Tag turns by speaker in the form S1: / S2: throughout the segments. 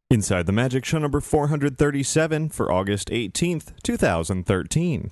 S1: Inside the Magic, show number 437 for August 18th, 2013.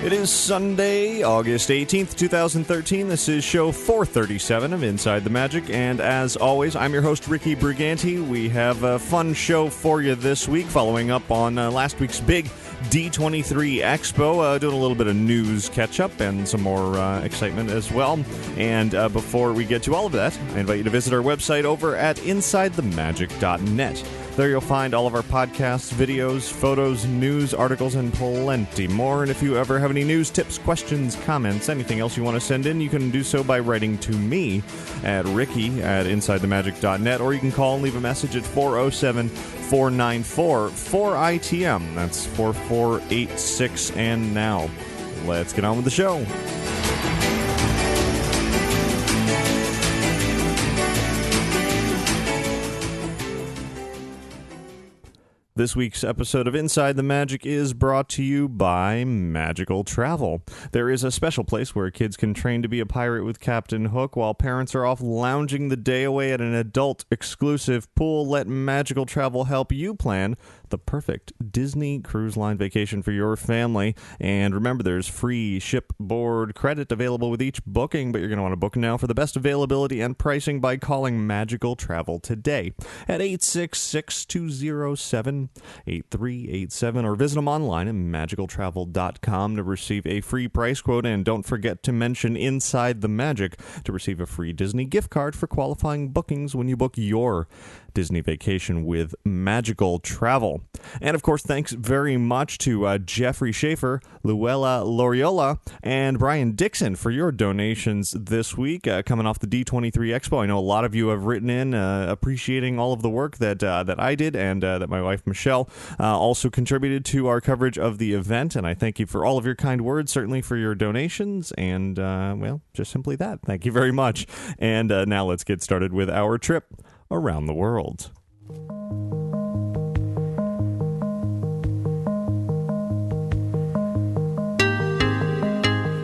S1: It is Sunday, August 18th, 2013. This is show 437 of Inside the Magic, and as always, I'm your host, Ricky Briganti. We have a fun show for you this week, following up on last week's big D23 Expo, doing a little bit of news catch-up and some more excitement as well. And before we get to all of that, I invite you to visit our website over at InsideTheMagic.net. There you'll find all of our podcasts, videos, photos, news, articles, and plenty more. And if you ever have any news, tips, questions, comments, anything else you want to send in, you can do so by writing to me at ricky@InsideTheMagic.net, or you can call and leave a message at 407-494-4ITM. That's 4486 and now. Let's get on with the show. This week's episode of Inside the Magic is brought to you by Magical Travel. There is a special place where kids can train to be a pirate with Captain Hook while parents are off lounging the day away at an adult-exclusive pool. Let Magical Travel help you plan the perfect Disney Cruise Line vacation for your family. And remember, there's free shipboard credit available with each booking, but you're going to want to book now for the best availability and pricing by calling Magical Travel today at 866-207-8387, or visit them online at magicaltravel.com to receive a free price quote. And don't forget to mention Inside the Magic to receive a free Disney gift card for qualifying bookings when you book your Disney vacation with Magical Travel. And of course, thanks very much to Jeffrey Schaefer, Luella Loriola, and Brian Dixon for your donations this week, coming off the D23 Expo. I know a lot of you have written in appreciating all of the work that I did, and that my wife Michelle also contributed to our coverage of the event. And I thank you for all of your kind words, certainly for your donations, and well, just simply that. Thank you very much. And now let's get started with our trip around the world.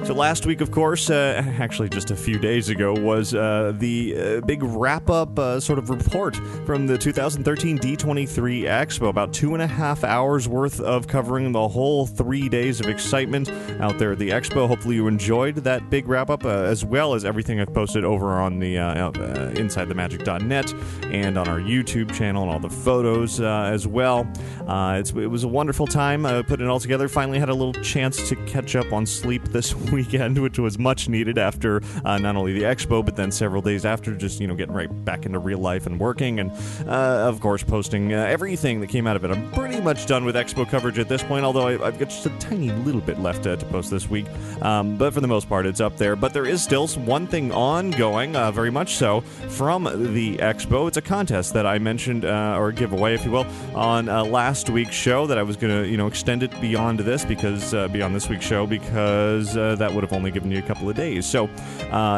S1: So last week, of course, actually just a few days ago, was the big wrap-up sort of report from the 2013 D23 Expo. About 2.5 hours worth of covering the whole 3 days of excitement out there at the Expo. Hopefully you enjoyed that big wrap-up, as well as everything I've posted over on the InsideTheMagic.net and on our YouTube channel, and all the photos as well. It was a wonderful time putting it all together. Finally had a little chance to catch up on sleep this weekend, which was much needed after not only the Expo, but then several days after, just, getting right back into real life and working, and of course posting everything that came out of it. I'm pretty much done with Expo coverage at this point, although I've got just a tiny little bit left to post this week, but for the most part it's up there. But there is still one thing ongoing, very much so, from the Expo. It's a contest that I mentioned, or giveaway, if you will, on last week's show, that I was going to extend it beyond this, because beyond this week's show, because that would have only given you a couple of days. So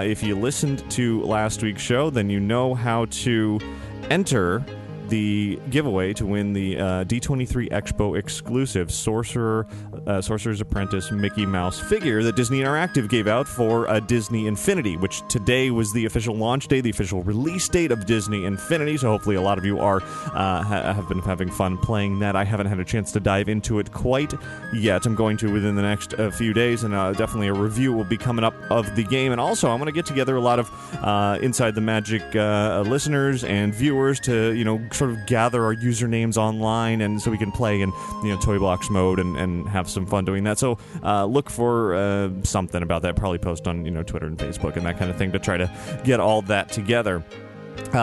S1: if you listened to last week's show, then you know how to enter the giveaway to win the D23 Expo exclusive Sorcerer's Apprentice Mickey Mouse figure that Disney Interactive gave out for Disney Infinity, which today was the official launch day, the official release date of Disney Infinity. So hopefully a lot of you are have been having fun playing that. I haven't had a chance to dive into it quite yet. I'm going to within the next few days, and definitely a review will be coming up of the game. And also, I'm going to get together a lot of Inside the Magic listeners and viewers to sort of gather our usernames online, and so we can play in Toy Blocks mode and have some fun doing that. So look for something about that. Probably post on Twitter and Facebook and that kind of thing to try to get all that together.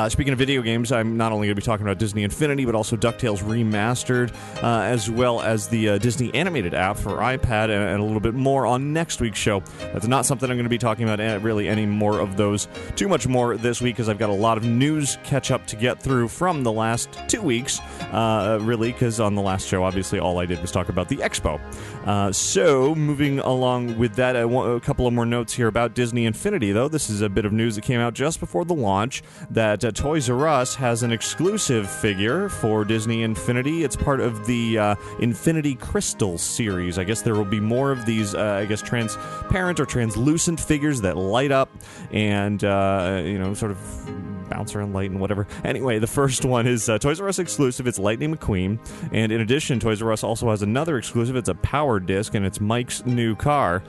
S1: Speaking of video games, I'm not only going to be talking about Disney Infinity, but also DuckTales Remastered, as well as the Disney Animated app for iPad, and a little bit more on next week's show. That's not something I'm going to be talking about really any more of those too much more this week, because I've got a lot of news catch-up to get through from the last 2 weeks, really, because on the last show, obviously, all I did was talk about the Expo. So, moving along with that, a couple of more notes here about Disney Infinity, though. This is a bit of news that came out just before the launch, that that Toys R Us has an exclusive figure for Disney Infinity. It's part of the Infinity Crystal series. I guess there will be more of these, transparent or translucent figures that light up and, sort of bounce around light and whatever. Anyway, the first one is Toys R Us exclusive. It's Lightning McQueen. And in addition, Toys R Us also has another exclusive. It's a power disc, and it's Mike's new car.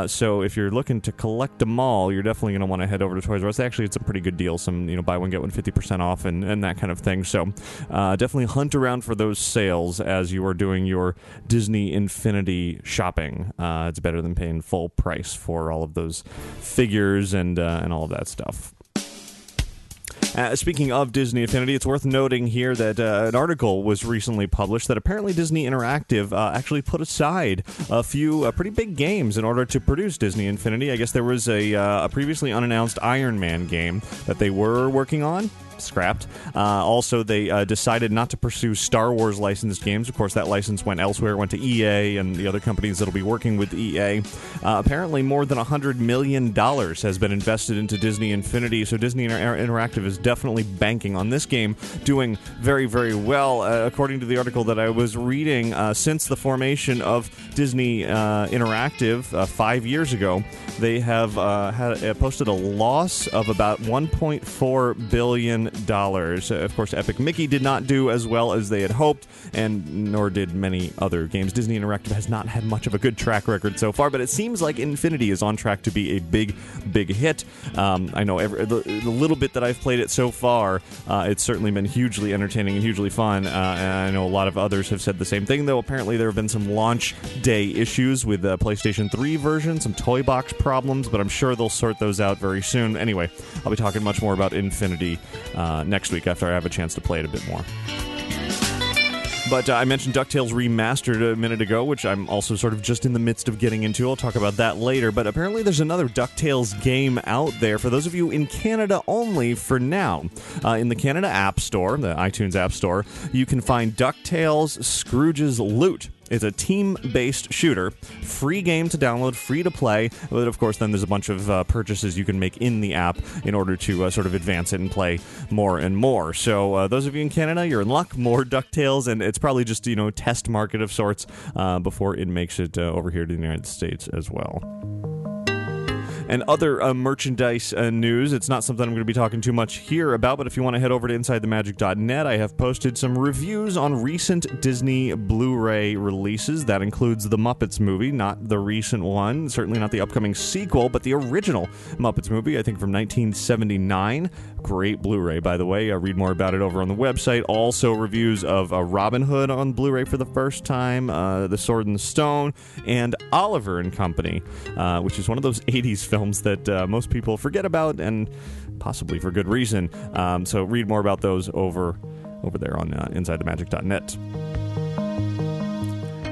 S1: So if you're looking to collect them all, you're definitely going to want to head over to Toys R Us. Actually, it's a pretty good deal. Some, buy one, get one 50% off and that kind of thing. So definitely hunt around for those sales as you are doing your Disney Infinity shopping. It's better than paying full price for all of those figures and all of that stuff. Speaking of Disney Infinity, it's worth noting here that an article was recently published that apparently Disney Interactive actually put aside a few pretty big games in order to produce Disney Infinity. I guess there was a previously unannounced Iron Man game that they were working on. Scrapped. Also, they decided not to pursue Star Wars licensed games. Of course, that license went elsewhere, went to EA and the other companies that'll be working with EA. Apparently, more than $100 million has been invested into Disney Infinity, so Disney Interactive is definitely banking on this game doing very, very well. According to the article that I was reading, since the formation of Disney Interactive 5 years ago, they have posted a loss of about $1.4 billion. Of course, Epic Mickey did not do as well as they had hoped, and nor did many other games. Disney Interactive has not had much of a good track record so far, but it seems like Infinity is on track to be a big, big hit. I know the little bit that I've played it so far, it's certainly been hugely entertaining and hugely fun, and I know a lot of others have said the same thing, though apparently there have been some launch day issues with the PlayStation 3 version, some toy box problems, but I'm sure they'll sort those out very soon. Anyway, I'll be talking much more about Infinity next week after I have a chance to play it a bit more. But I mentioned DuckTales Remastered a minute ago, which I'm also sort of just in the midst of getting into. I'll talk about that later. But apparently there's another DuckTales game out there for those of you in Canada only for now. In the Canada App Store, the iTunes App Store, you can find DuckTales Scrooge's Loot. It's a team-based shooter, free game to download, free to play, but of course then there's a bunch of purchases you can make in the app in order to sort of advance it and play more and more. So those of you in Canada, you're in luck, more DuckTales, and it's probably just, test market of sorts before it makes it over here to the United States as well. And other merchandise news, it's not something I'm going to be talking too much here about, but if you want to head over to InsideTheMagic.net, I have posted some reviews on recent Disney Blu-ray releases. That includes the Muppets movie, not the recent one, certainly not the upcoming sequel, but the original Muppets movie, I think from 1979. Great Blu-ray, by the way. Read more about it over on the website. Also reviews of Robin Hood on Blu-ray for the first time, The Sword and the Stone, and Oliver and Company, which is one of those 80s films that most people forget about, and possibly for good reason. So read more about those over there on InsideTheMagic.net.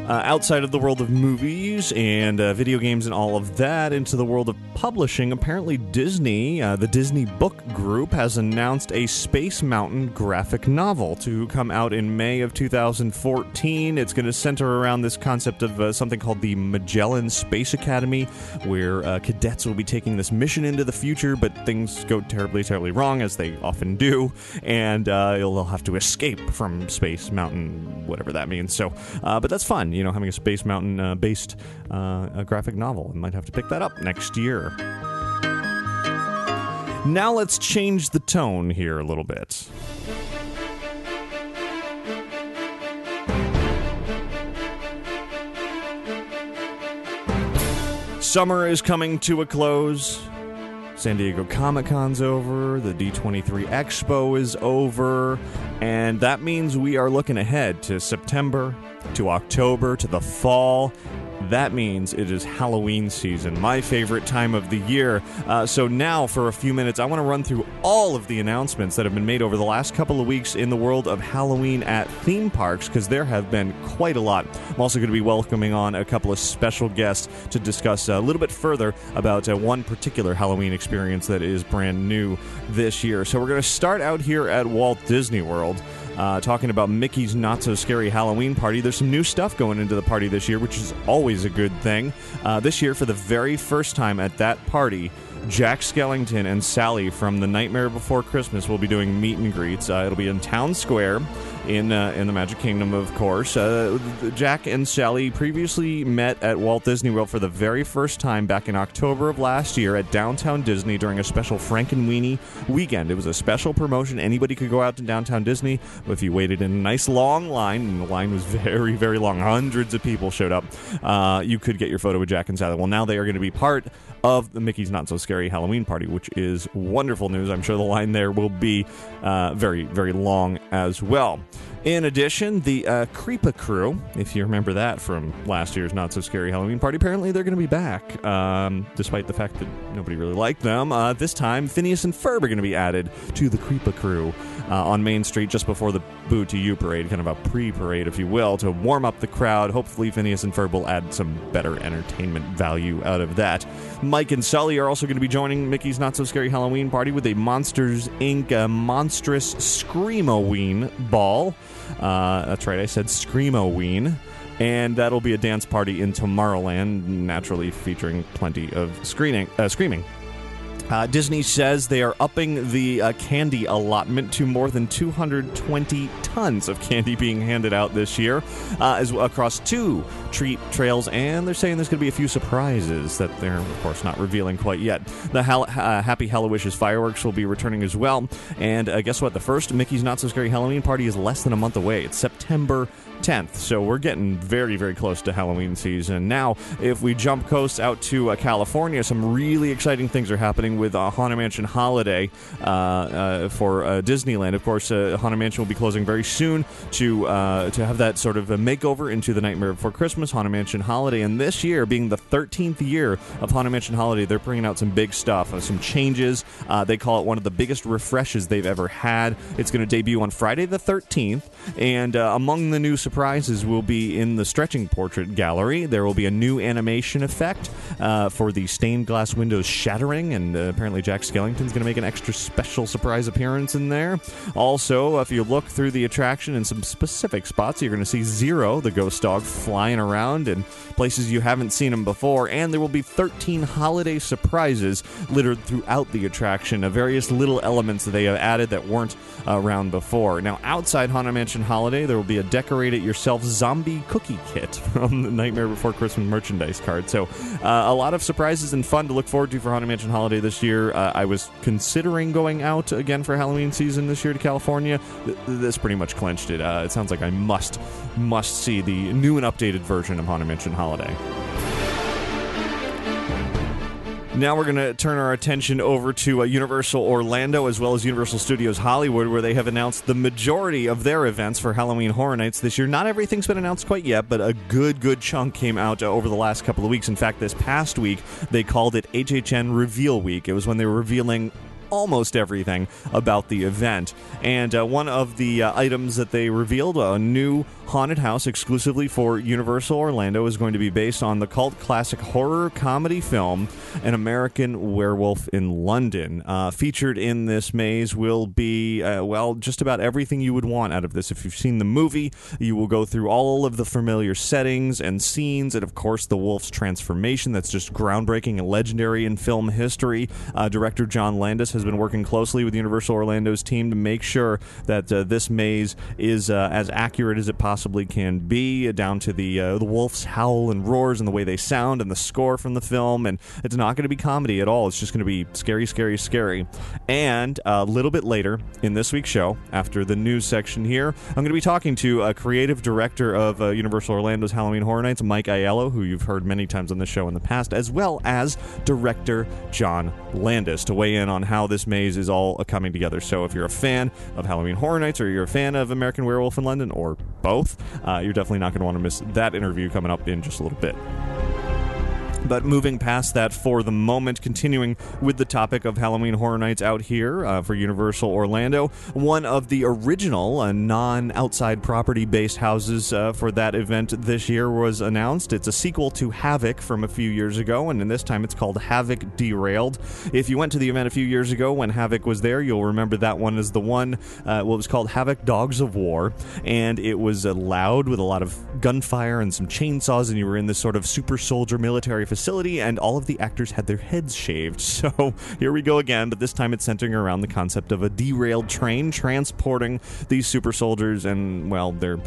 S1: Outside of the world of movies and video games and all of that, into the world of publishing, apparently Disney, the Disney Book Group, has announced a Space Mountain graphic novel to come out in May of 2014. It's going to center around this concept of something called the Magellan Space Academy, where cadets will be taking this mission into the future, but things go terribly, terribly wrong, as they often do, and they'll have to escape from Space Mountain, whatever that means. So, but that's fun. Having a Space Mountain-based graphic novel. I might have to pick that up next year. Now let's change the tone here a little bit. Summer is coming to a close. San Diego Comic-Con's over, the D23 Expo is over, and that means we are looking ahead to September, to October, to the fall. That means it is Halloween season, my favorite time of the year. So now, for a few minutes, I want to run through all of the announcements that have been made over the last couple of weeks in the world of Halloween at theme parks, because there have been quite a lot. I'm also going to be welcoming on a couple of special guests to discuss a little bit further about one particular Halloween experience that is brand new this year. So we're going to start out here at Walt Disney World. Talking about Mickey's Not-So-Scary Halloween Party. There's some new stuff going into the party this year, which is always a good thing. This year, for the very first time at that party, Jack Skellington and Sally from The Nightmare Before Christmas will be doing meet and greets. It'll be in Town Square in the Magic Kingdom, of course. Jack and Sally previously met at Walt Disney World for the very first time back in October of last year at Downtown Disney during a special Frankenweenie weekend. It was a special promotion. Anybody could go out to Downtown Disney if you waited in a nice long line, and the line was very, very long. Hundreds of people showed up. You could get your photo with Jack and Sally. Well, now they are going to be part of the Mickey's Not So Scary Halloween Party, which is wonderful news. I'm sure the line there will be very, very long as well. In addition, the Creepa Crew, if you remember that from last year's Not So Scary Halloween Party, apparently they're going to be back, despite the fact that nobody really liked them. This time, Phineas and Ferb are going to be added to the Creepa Crew on Main Street just before the Boo to You parade, kind of a pre-parade, if you will, to warm up the crowd. Hopefully, Phineas and Ferb will add some better entertainment value out of that. Mike and Sully are also going to be joining Mickey's Not So Scary Halloween Party with a Monsters, Inc. Monstrous Screamoween ball. That's right, I said Screamoween. And that'll be a dance party in Tomorrowland, naturally featuring plenty of screaming. Disney says they are upping the candy allotment to more than 220 tons of candy being handed out this year across 2 treat trails, and they're saying there's going to be a few surprises that they're, of course, not revealing quite yet. The Happy Hallowishes fireworks will be returning as well, and guess what? The first Mickey's Not So Scary Halloween Party is less than a month away. It's September 10th, so we're getting very, very close to Halloween season. Now, if we jump coast out to California, some really exciting things are happening with Haunted Mansion Holiday for Disneyland. Of course, Haunted Mansion will be closing very soon to have that sort of a makeover into The Nightmare Before Christmas, Haunted Mansion Holiday. And this year, being the 13th year of Haunted Mansion Holiday, they're bringing out some big stuff, some changes. They call it one of the biggest refreshes they've ever had. It's going to debut on Friday the 13th, and among the new surprises will be in the stretching portrait gallery. There will be a new animation effect for the stained glass windows shattering, and apparently Jack Skellington's going to make an extra special surprise appearance in there. Also, if you look through the attraction in some specific spots, you're going to see Zero, the ghost dog, flying around in places you haven't seen him before, and there will be 13 holiday surprises littered throughout the attraction of various little elements that they have added that weren't around before. Now, outside Haunted Mansion Holiday, there will be a decorate-it-yourself zombie cookie kit from the Nightmare Before Christmas merchandise card. So, a lot of surprises and fun to look forward to for Haunted Mansion Holiday this year. I was considering going out again for Halloween season this year to California. This pretty much clinched it. It sounds like I must see the new and updated version of Haunted Mansion Holiday. Now we're going to turn our attention over to Universal Orlando as well as Universal Studios Hollywood, where they have announced the majority of their events for Halloween Horror Nights this year. Not everything's been announced quite yet, but a good chunk came out over the last couple of weeks. In fact, this past week, they called it HHN Reveal Week. It was when they were revealing almost everything about the event. And one of the items that they revealed, a new haunted house exclusively for Universal Orlando, is going to be based on the cult classic horror comedy film An American Werewolf in London. Featured in this maze will be, just about everything you would want out of this. If you've seen the movie, you will go through all of the familiar settings and scenes, and of course the wolf's transformation that's just groundbreaking and legendary in film history. Director John Landis has been working closely with Universal Orlando's team to make sure that this maze is as accurate as it possibly can be, down to the wolf's howl and roars and the way they sound and the score from the film. And it's not going to be comedy at all. It's just going to be scary. And a little bit later in this week's show, after the news section here, I'm going to be talking to a creative director of Universal Orlando's Halloween Horror Nights, Mike Aiello, who you've heard many times on the show in the past, as well as director John Landis, to weigh in on how this maze is all coming together. So if you're a fan of Halloween Horror Nights, or you're a fan of American Werewolf in London, or both, you're definitely not going to want to miss that interview coming up in just a little bit. But moving past that for the moment, continuing with the topic of Halloween Horror Nights out here for Universal Orlando, one of the original non-outside property-based houses for that event this year was announced. It's a sequel to Havoc from a few years ago, and this time it's called Havoc Derailed. If you went to the event a few years ago when Havoc was there, you'll remember that one as the one, it was called Havoc Dogs of War, and it was loud with a lot of gunfire and some chainsaws, and you were in this sort of super soldier military facility facility, and all of the actors had their heads shaved. So here we go again, but this time it's centering around the concept of a derailed train transporting these super soldiers, and, well, they're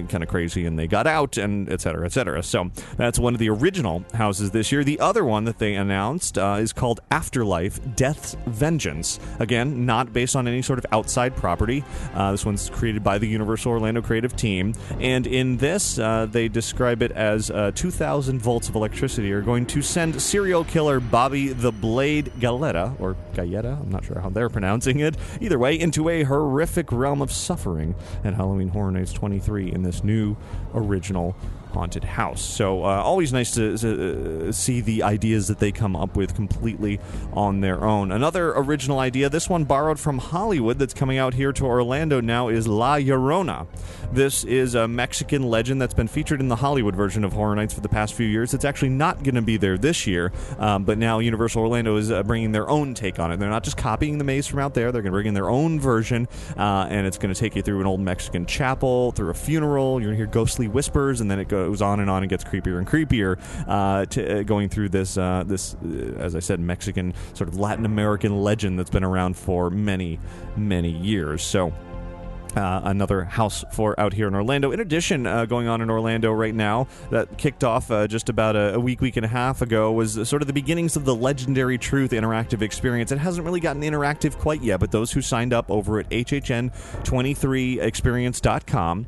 S1: kind of crazy and they got out, and et cetera, et cetera. So that's one of the original houses this year. The other one that they announced is called Afterlife Death's Vengeance. Again, not based on any sort of outside property. This one's created by the Universal Orlando creative team, and in this they describe it as 2,000 volts of electricity are going to send serial killer Bobby the Blade Galletta, or Galletta, I'm not sure how they're pronouncing it, either way, into a horrific realm of suffering at Halloween Horror Nights 23 in this new original haunted house. So always nice to see the ideas that they come up with completely on their own. Another original idea, this one borrowed from Hollywood, that's coming out here to Orlando now, is La Llorona. This is a Mexican legend that's been featured in the Hollywood version of Horror Nights for the past few years. It's actually not going to be there this year, but now Universal Orlando is bringing their own take on it. They're not just copying the maze from out there. They're going to bring in their own version, and it's going to take you through an old Mexican chapel, through a funeral. You're going to hear ghostly whispers, and then it goes on and gets creepier and creepier, going through this, as I said, Mexican sort of Latin American legend that's been around for many, many years. So another house for out here in Orlando. In addition, going on in Orlando right now, that kicked off just about a week and a half ago, was sort of the beginnings of the Legendary Truth interactive experience. It hasn't really gotten interactive quite yet, but those who signed up over at hhn23experience.com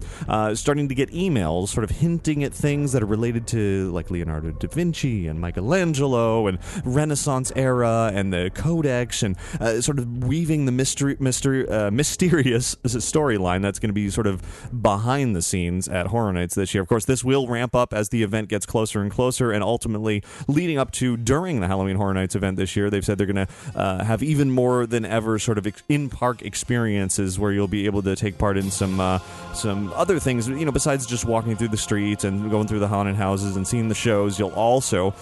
S1: starting to get emails sort of hinting at things that are related to, like, Leonardo da Vinci and Michelangelo and Renaissance era and the Codex, and sort of weaving the mysterious storyline that's going to be sort of behind the scenes at Horror Nights this year. Of course, this will ramp up as the event gets closer and closer, and ultimately leading up to during the Halloween Horror Nights event this year, they've said they're going to have even more than ever sort of in-park experiences where you'll be able to take part in some other things, you know, besides just walking through the streets and going through the haunted houses and seeing the shows. You'll also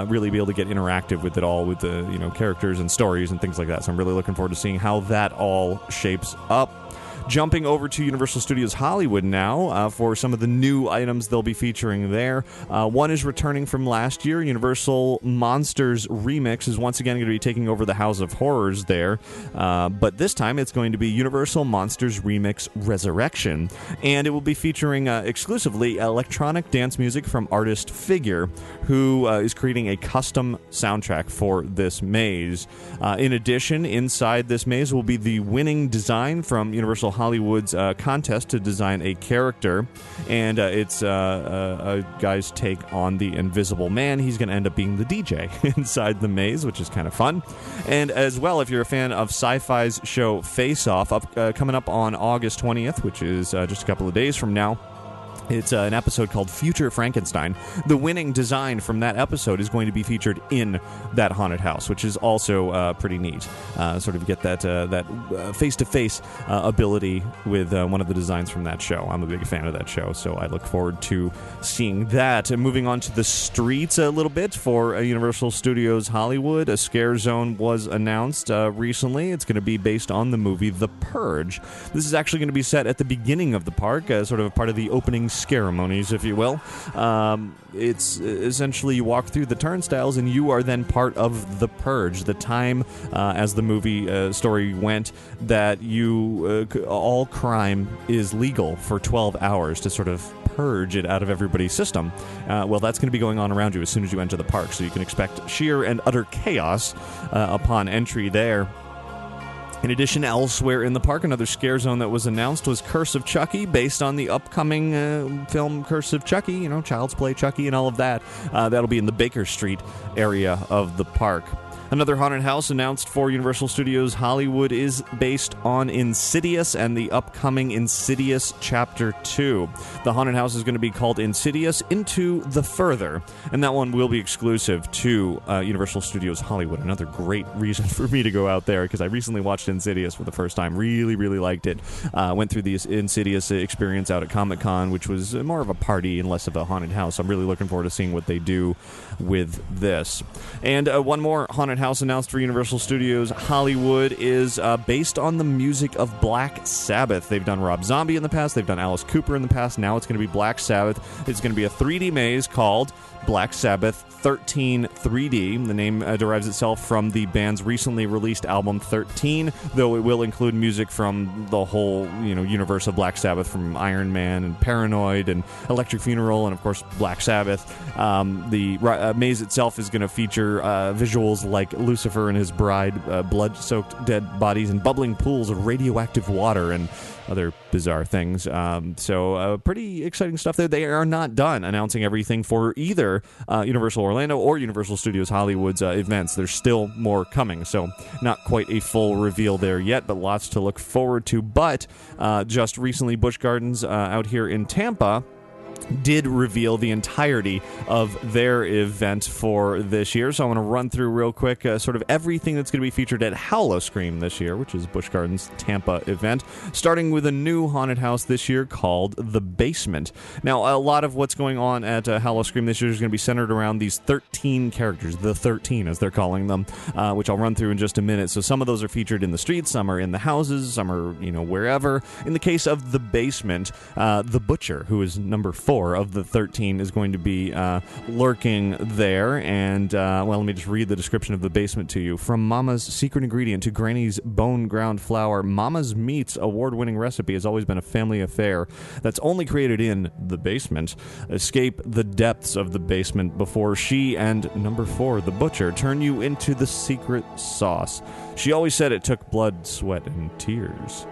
S1: really be able to get interactive with it all, with the, you know, characters and stories and things like that. So I'm really looking forward to seeing how that all shapes up. Jumping over to Universal Studios Hollywood now for some of the new items they'll be featuring there. One is returning from last year. Universal Monsters Remix is once again going to be taking over the House of Horrors there, but this time it's going to be Universal Monsters Remix Resurrection, and it will be featuring exclusively electronic dance music from artist Figure, who is creating a custom soundtrack for this maze. In addition, inside this maze will be the winning design from Universal Hollywood's contest to design a character, and it's a guy's take on the Invisible Man. He's going to end up being the DJ inside the maze, which is kind of fun. And as well, if you're a fan of Sci-Fi's show Face Off, coming up on August 20th, which is just a couple of days from now, it's an episode called Future Frankenstein. The winning design from that episode is going to be featured in that haunted house, which is also pretty neat. Sort of get that face-to-face ability with one of the designs from that show. I'm a big fan of that show, so I look forward to seeing that. And moving on to the streets a little bit for Universal Studios Hollywood, a scare zone was announced recently. It's going to be based on the movie The Purge. This is actually going to be set at the beginning of the park, sort of a part of the opening ceremonies, if you will. It's essentially you walk through the turnstiles and you are then part of the purge. The time, as the movie story went, that you all crime is legal for 12 hours to sort of purge it out of everybody's system. Well, that's going to be going on around you as soon as you enter the park, so you can expect sheer and utter chaos upon entry there. In addition, elsewhere in the park, another scare zone that was announced was Curse of Chucky, based on the upcoming film Curse of Chucky, you know, Child's Play Chucky and all of that. That'll be in the Baker Street area of the park. Another haunted house announced for Universal Studios Hollywood is based on Insidious and the upcoming Insidious Chapter 2. The haunted house is going to be called Insidious Into the Further, and that one will be exclusive to Universal Studios Hollywood. Another great reason for me to go out there, because I recently watched Insidious for the first time. Really, really liked it. Went through the Insidious experience out at Comic-Con, which was more of a party and less of a haunted house. I'm really looking forward to seeing what they do with this. And one more haunted house announced for Universal Studios Hollywood is based on the music of Black Sabbath. They've done Rob Zombie in the past, they've done Alice Cooper in the past, now it's going to be Black Sabbath. It's going to be a 3D maze called Black Sabbath 13 3D. The name derives itself from the band's recently released album 13, though it will include music from the whole, universe of Black Sabbath, from Iron Man and Paranoid and Electric Funeral and, of course, Black Sabbath. The maze itself is going to feature visuals like Lucifer and his bride, blood-soaked dead bodies, and bubbling pools of radioactive water and other bizarre things. So pretty exciting stuff there. They are not done announcing everything for either Universal Orlando or Universal Studios Hollywood's events. There's still more coming, so not quite a full reveal there yet, but lots to look forward to. But just recently, Busch Gardens out here in Tampa did reveal the entirety of their event for this year. So I want to run through real quick sort of everything that's going to be featured at Howl-O-Scream this year, which is Busch Gardens Tampa event, starting with a new haunted house this year called The Basement. Now, a lot of what's going on at Howl-O-Scream this year is going to be centered around these 13 characters, the 13 as they're calling them, which I'll run through in just a minute. So some of those are featured in the streets, some are in the houses, some are, wherever. In the case of The Basement, the Butcher, who is number 4 of the 13, is going to be lurking there. And, let me just read the description of The Basement to you. From Mama's secret ingredient to Granny's bone ground flour, Mama's Meat's award-winning recipe has always been a family affair that's only created in The Basement. Escape the depths of The Basement before she and number 4, the Butcher, turn you into the secret sauce. She always said it took blood, sweat, and tears.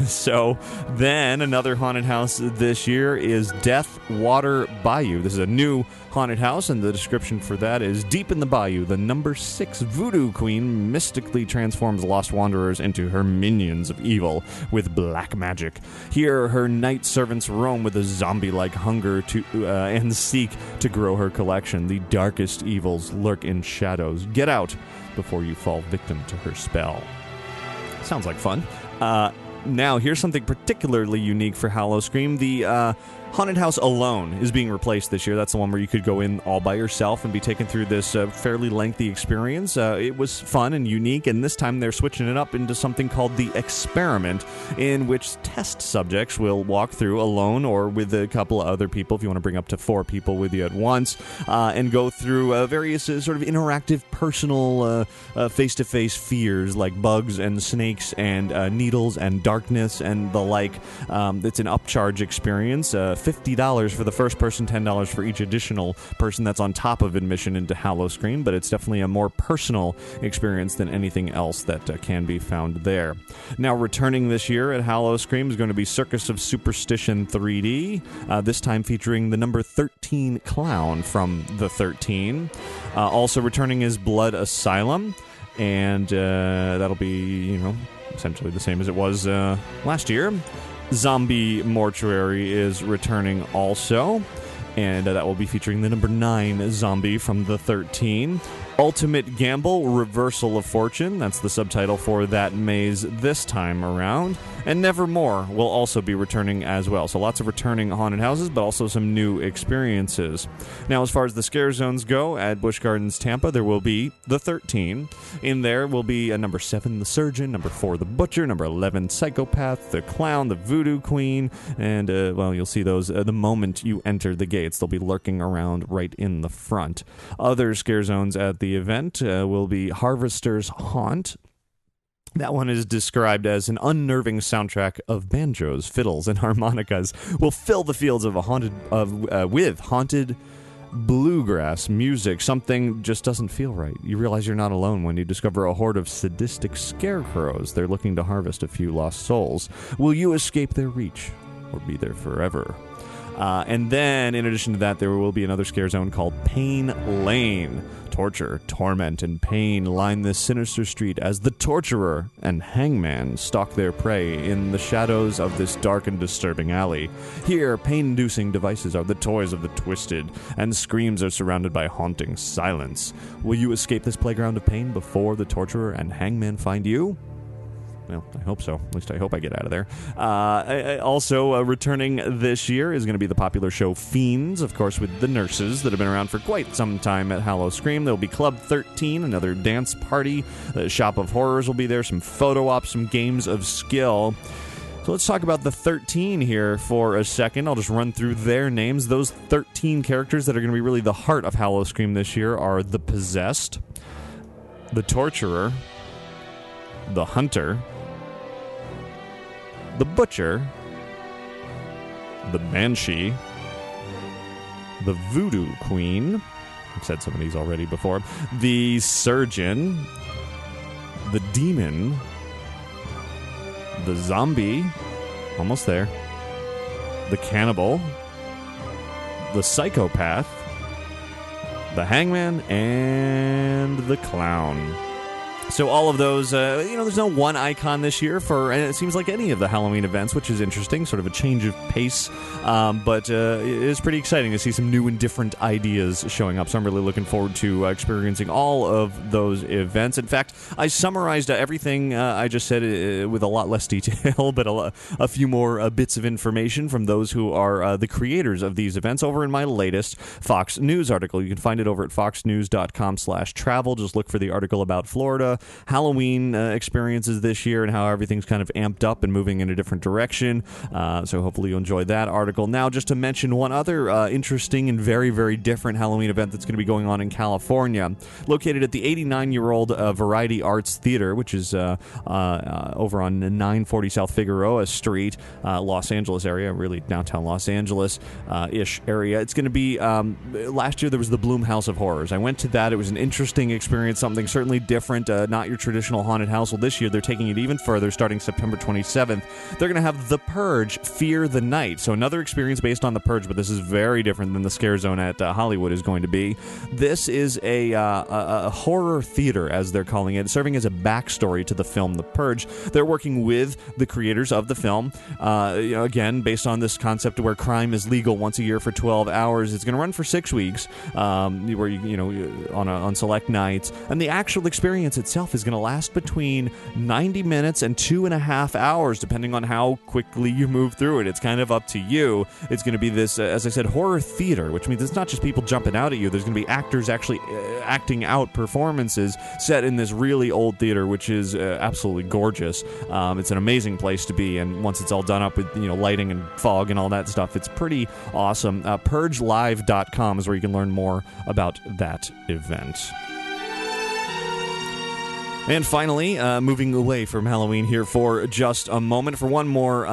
S1: So then another haunted house this year is Death Water Bayou. This is a new haunted house, and the description for that is: deep in the bayou, the number 6 voodoo queen mystically transforms lost wanderers into her minions of evil with black magic. Here, her night servants roam with a zombie-like hunger to and seek to grow her collection. The darkest evils lurk in shadows. Get out before you fall victim to her spell. Sounds like fun. Now, here's something particularly unique for Hallowscream. The Haunted House Alone is being replaced this year. That's the one where you could go in all by yourself and be taken through this fairly lengthy experience. It was fun and unique, and this time they're switching it up into something called The Experiment, in which test subjects will walk through alone or with a couple of other people, if you want to bring up to 4 people with you at once, and go through various sort of interactive, personal, face-to-face fears like bugs and snakes and needles and darkness and the like. It's an upcharge experience. $50 for the first person, $10 for each additional person that's on top of admission into Hallowscream, but it's definitely a more personal experience than anything else that can be found there. Now, returning this year at Hallowscream is going to be Circus of Superstition 3D, this time featuring the number 13 clown from the 13. Also returning is Blood Asylum, and that'll be, essentially the same as it was last year. Zombie Mortuary is returning also, and that will be featuring the number 9 zombie from the 13. Ultimate Gamble, Reversal of Fortune, that's the subtitle for that maze this time around. And Nevermore will also be returning as well. So lots of returning haunted houses, but also some new experiences. Now, as far as the scare zones go, at Busch Gardens Tampa, there will be the 13. In there will be number 7, the Surgeon, number 4, the Butcher, number 11, Psychopath, the Clown, the Voodoo Queen, and, you'll see those the moment you enter the gates. They'll be lurking around right in the front. Other scare zones at the event will be Harvester's Haunt. That one is described as an unnerving soundtrack of banjos, fiddles, and harmonicas will fill the fields with haunted bluegrass music. Something just doesn't feel right. You realize you're not alone when you discover a horde of sadistic scarecrows. They're looking to harvest a few lost souls. Will you escape their reach or be there forever? And then, in addition to that, there will be another scare zone called Pain Lane. Torture, torment, and pain line this sinister street as the torturer and hangman stalk their prey in the shadows of this dark and disturbing alley. Here, pain-inducing devices are the toys of the twisted, and screams are surrounded by haunting silence. Will you escape this playground of pain before the torturer and hangman find you? Well, I hope so. At least I hope I get out of there. Also, returning this year is going to be the popular show Fiends, of course, with the nurses that have been around for quite some time at Hallowscream. There will be Club 13, another dance party. The Shop of Horrors will be there, some photo ops, some games of skill. So let's talk about the 13 here for a second. I'll just run through their names. Those 13 characters that are going to be really the heart of Hallowscream this year are the Possessed, the Torturer, the Hunter, the Butcher, the Banshee, the Voodoo Queen, I've said some of these already before, the Surgeon, the Demon, the Zombie, almost there, the Cannibal, the Psychopath, the Hangman, and the Clown. So all of those, there's no one icon this year for, and it seems like any of the Halloween events, which is interesting, sort of a change of pace, but it is pretty exciting to see some new and different ideas showing up, so I'm really looking forward to experiencing all of those events. In fact, I summarized everything I just said with a lot less detail, but a few more bits of information from those who are the creators of these events over in my latest Fox News article. You can find it over at foxnews.com/travel. Just look for the article about Florida Halloween experiences this year and how everything's kind of amped up and moving in a different direction. So hopefully you'll enjoy that article. Now, just to mention one other interesting and very, very different Halloween event that's going to be going on in California, located at the 89-year-old Variety Arts Theater, which is over on 940 South Figueroa Street, Los Angeles area, really downtown Los Angeles-ish area. It's going to be, last year there was the Bloom House of Horrors. I went to that. It was an interesting experience, something certainly different, not your traditional haunted house. Well, this year they're taking it even further, starting September 27th. They're going to have The Purge, Fear the Night. So another experience based on The Purge, but this is very different than the Scare Zone at Hollywood is going to be. This is a horror theater, as they're calling it, serving as a backstory to the film The Purge. They're working with the creators of the film, again, based on this concept where crime is legal once a year for 12 hours. It's going to run for 6 weeks, where on select nights, and the actual experience itself is going to last between 90 minutes and 2.5 hours, depending on how quickly you move through it. It's kind of up to you. It's going to be this, as I said, horror theater, which means it's not just people jumping out at you. There's going to be actors actually acting out performances set in this really old theater, which is absolutely gorgeous. It's an amazing place to be, and once it's all done up with lighting and fog and all that stuff, it's pretty awesome. PurgeLive.com is where you can learn more about that event. And finally, moving away from Halloween here for just a moment, for one more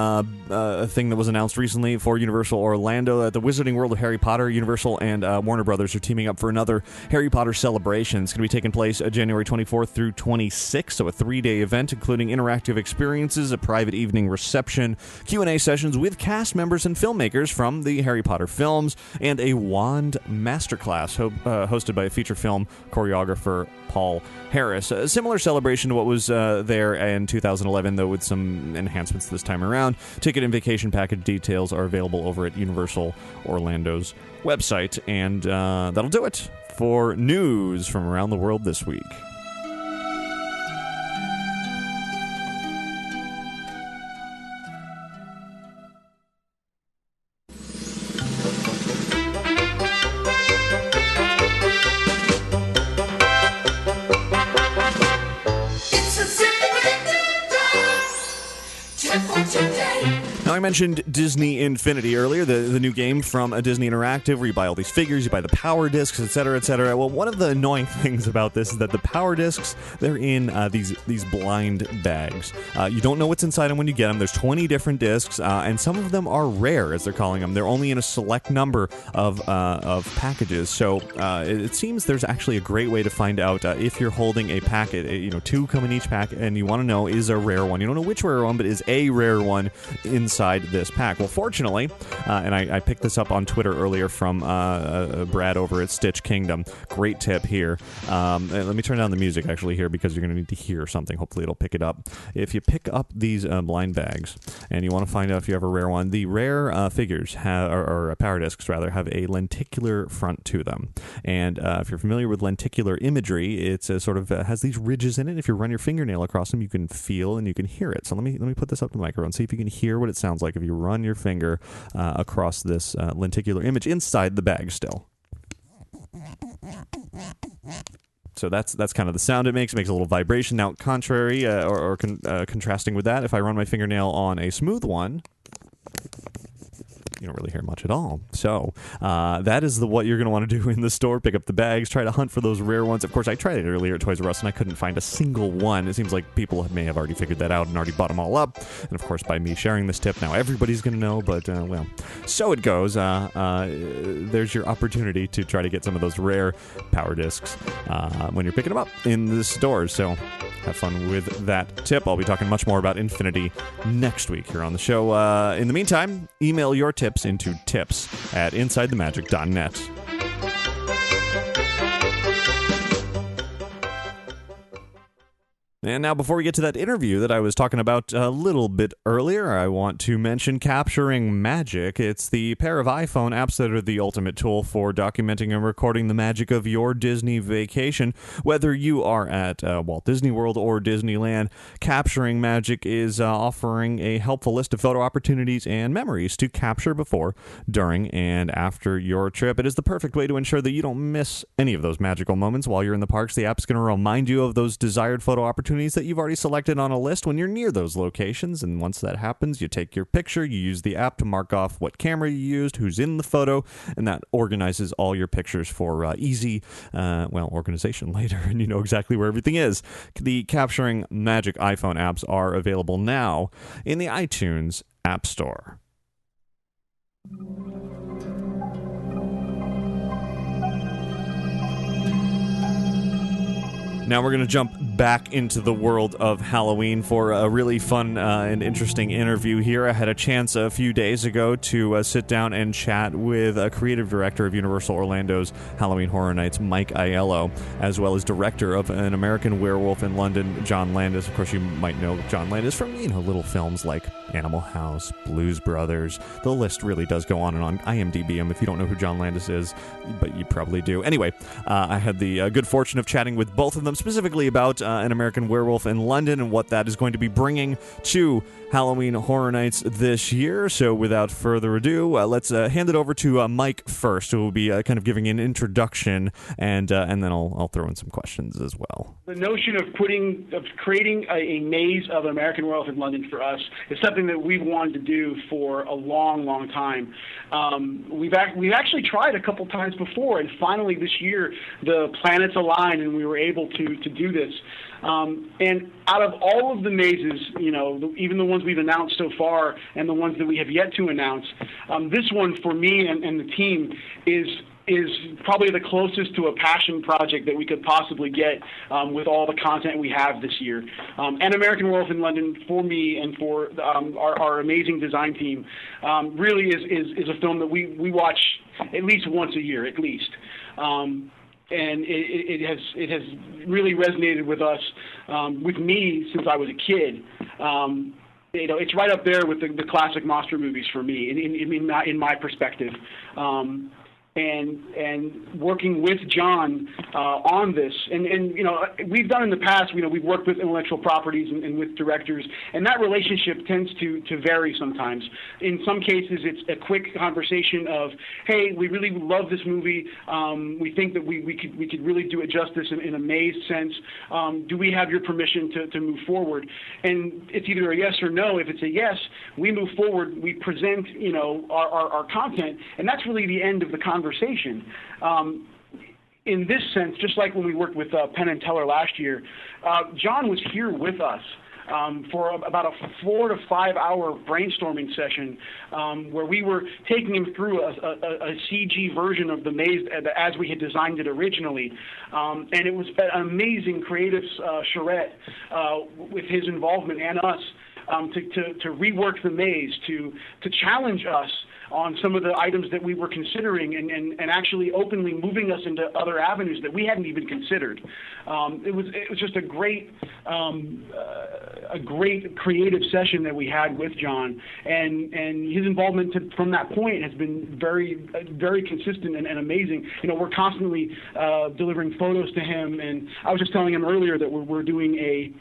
S1: thing that was announced recently for Universal Orlando. At the Wizarding World of Harry Potter, Universal and Warner Brothers are teaming up for another Harry Potter celebration. It's going to be taking place January 24th through 26th, so a 3-day event, including interactive experiences, a private evening reception, Q&A sessions with cast members and filmmakers from the Harry Potter films, and a wand masterclass hosted by a feature film choreographer Paul Harris. A similar celebration to what was there in 2011, though with some enhancements this time around. Ticket and vacation package details are available over at Universal Orlando's website. And that'll do it for news from around the world this week. I mentioned Disney Infinity earlier, the new game from Disney Interactive, where you buy all these figures, you buy the power discs, etc., etc. Well, one of the annoying things about this is that the power discs, they're in these blind bags. You don't know what's inside them when you get them. There's 20 different discs, and some of them are rare, as they're calling them. They're only in a select number of packages. So it seems there's actually a great way to find out if you're holding a packet. 2 come in each pack, and you want to know, is a rare one. You don't know which rare one, but is a rare one inside this pack. Well, fortunately, and I picked this up on Twitter earlier from Brad over at Stitch Kingdom. Great tip here. Let me turn down the music actually here, because you're going to need to hear something. Hopefully it'll pick it up. If you pick up these blind bags and you want to find out if you have a rare one, the rare figures or power discs rather, have a lenticular front to them. And if you're familiar with lenticular imagery, it's sort of has these ridges in it. If you run your fingernail across them, you can feel and you can hear it. So let me put this up to the microphone, see if you can hear what it sounds like if you run your finger across this lenticular image inside the bag still. So that's kind of the sound it makes. It makes a little vibration. Now, contrary contrasting with that, if I run my fingernail on a smooth one, you don't really hear much at all. So that is what you're going to want to do in the store. Pick up the bags, try to hunt for those rare ones. Of course, I tried it earlier at Toys R Us, and I couldn't find a single one. It seems like people may have already figured that out and already bought them all up. And, of course, by me sharing this tip, now everybody's going to know. But, well, so it goes. There's your opportunity to try to get some of those rare power discs when you're picking them up in the stores. So have fun with that tip. I'll be talking much more about Infinity next week here on the show. In the meantime, email your tips into tips@insidethemagic.net. And now, before we get to that interview that I was talking about a little bit earlier, I want to mention Capturing Magic. It's the pair of iPhone apps that are the ultimate tool for documenting and recording the magic of your Disney vacation. Whether you are at Walt Disney World or Disneyland, Capturing Magic is offering a helpful list of photo opportunities and memories to capture before, during, and after your trip. It is the perfect way to ensure that you don't miss any of those magical moments while you're in the parks. The app's going to remind you of those desired photo opportunities that you've already selected on a list when you're near those locations. And once that happens, you take your picture, you use the app to mark off what camera you used, who's in the photo, and that organizes all your pictures for easy, organization later, and you know exactly where everything is. The Capturing Magic iPhone apps are available now in the iTunes App Store. Now we're going to jump back into the world of Halloween for a really fun and interesting interview here. I had a chance a few days ago to sit down and chat with a creative director of Universal Orlando's Halloween Horror Nights, Mike Aiello, as well as director of An American Werewolf in London, John Landis. Of course, you might know John Landis from, little films like Animal House, Blues Brothers. The list really does go on and on. IMDb him if you don't know who John Landis is, but you probably do. Anyway, I had the good fortune of chatting with both of them, specifically about An American Werewolf in London and what that is going to be bringing to Halloween Horror Nights this year. So without further ado, let's hand it over to Mike first, who will be kind of giving an introduction, and then I'll throw in some questions as well.
S2: The notion of creating a maze of An American Werewolf in London for us is something that we've wanted to do for a long, long time. We've actually tried a couple times before, and finally this year the planets aligned and we were able to do this. And out of all of the mazes, even the ones we've announced so far and the ones that we have yet to announce, this one for me and the team is probably the closest to a passion project that we could possibly get with all the content we have this year. An American Werewolf in London, for me and for our amazing design team, really is a film that we watch at least once a year, at least. And it has really resonated with us, with me since I was a kid. It's right up there with the classic monster movies for me, in my perspective. And working with John on this, and we've done in the past, we've worked with intellectual properties and with directors, and that relationship tends to vary sometimes. In some cases, it's a quick conversation of, hey, we really love this movie. We think that we could really do it justice in a maze sense. Do we have your permission to move forward? And it's either a yes or no. If it's a yes, we move forward. We present our content, and that's really the end of the conversation. In this sense, just like when we worked with Penn and Teller last year, John was here with us for about a 4 to 5 hour brainstorming session where we were taking him through a CG version of the maze as we had designed it originally. And it was an amazing creative charrette with his involvement and us to rework the maze, to challenge us on some of the items that we were considering and actually openly moving us into other avenues that we hadn't even considered. It was just a great creative session that we had with John, and his involvement from that point has been very, very consistent and amazing. We're constantly delivering photos to him, and I was just telling him earlier that we're doing a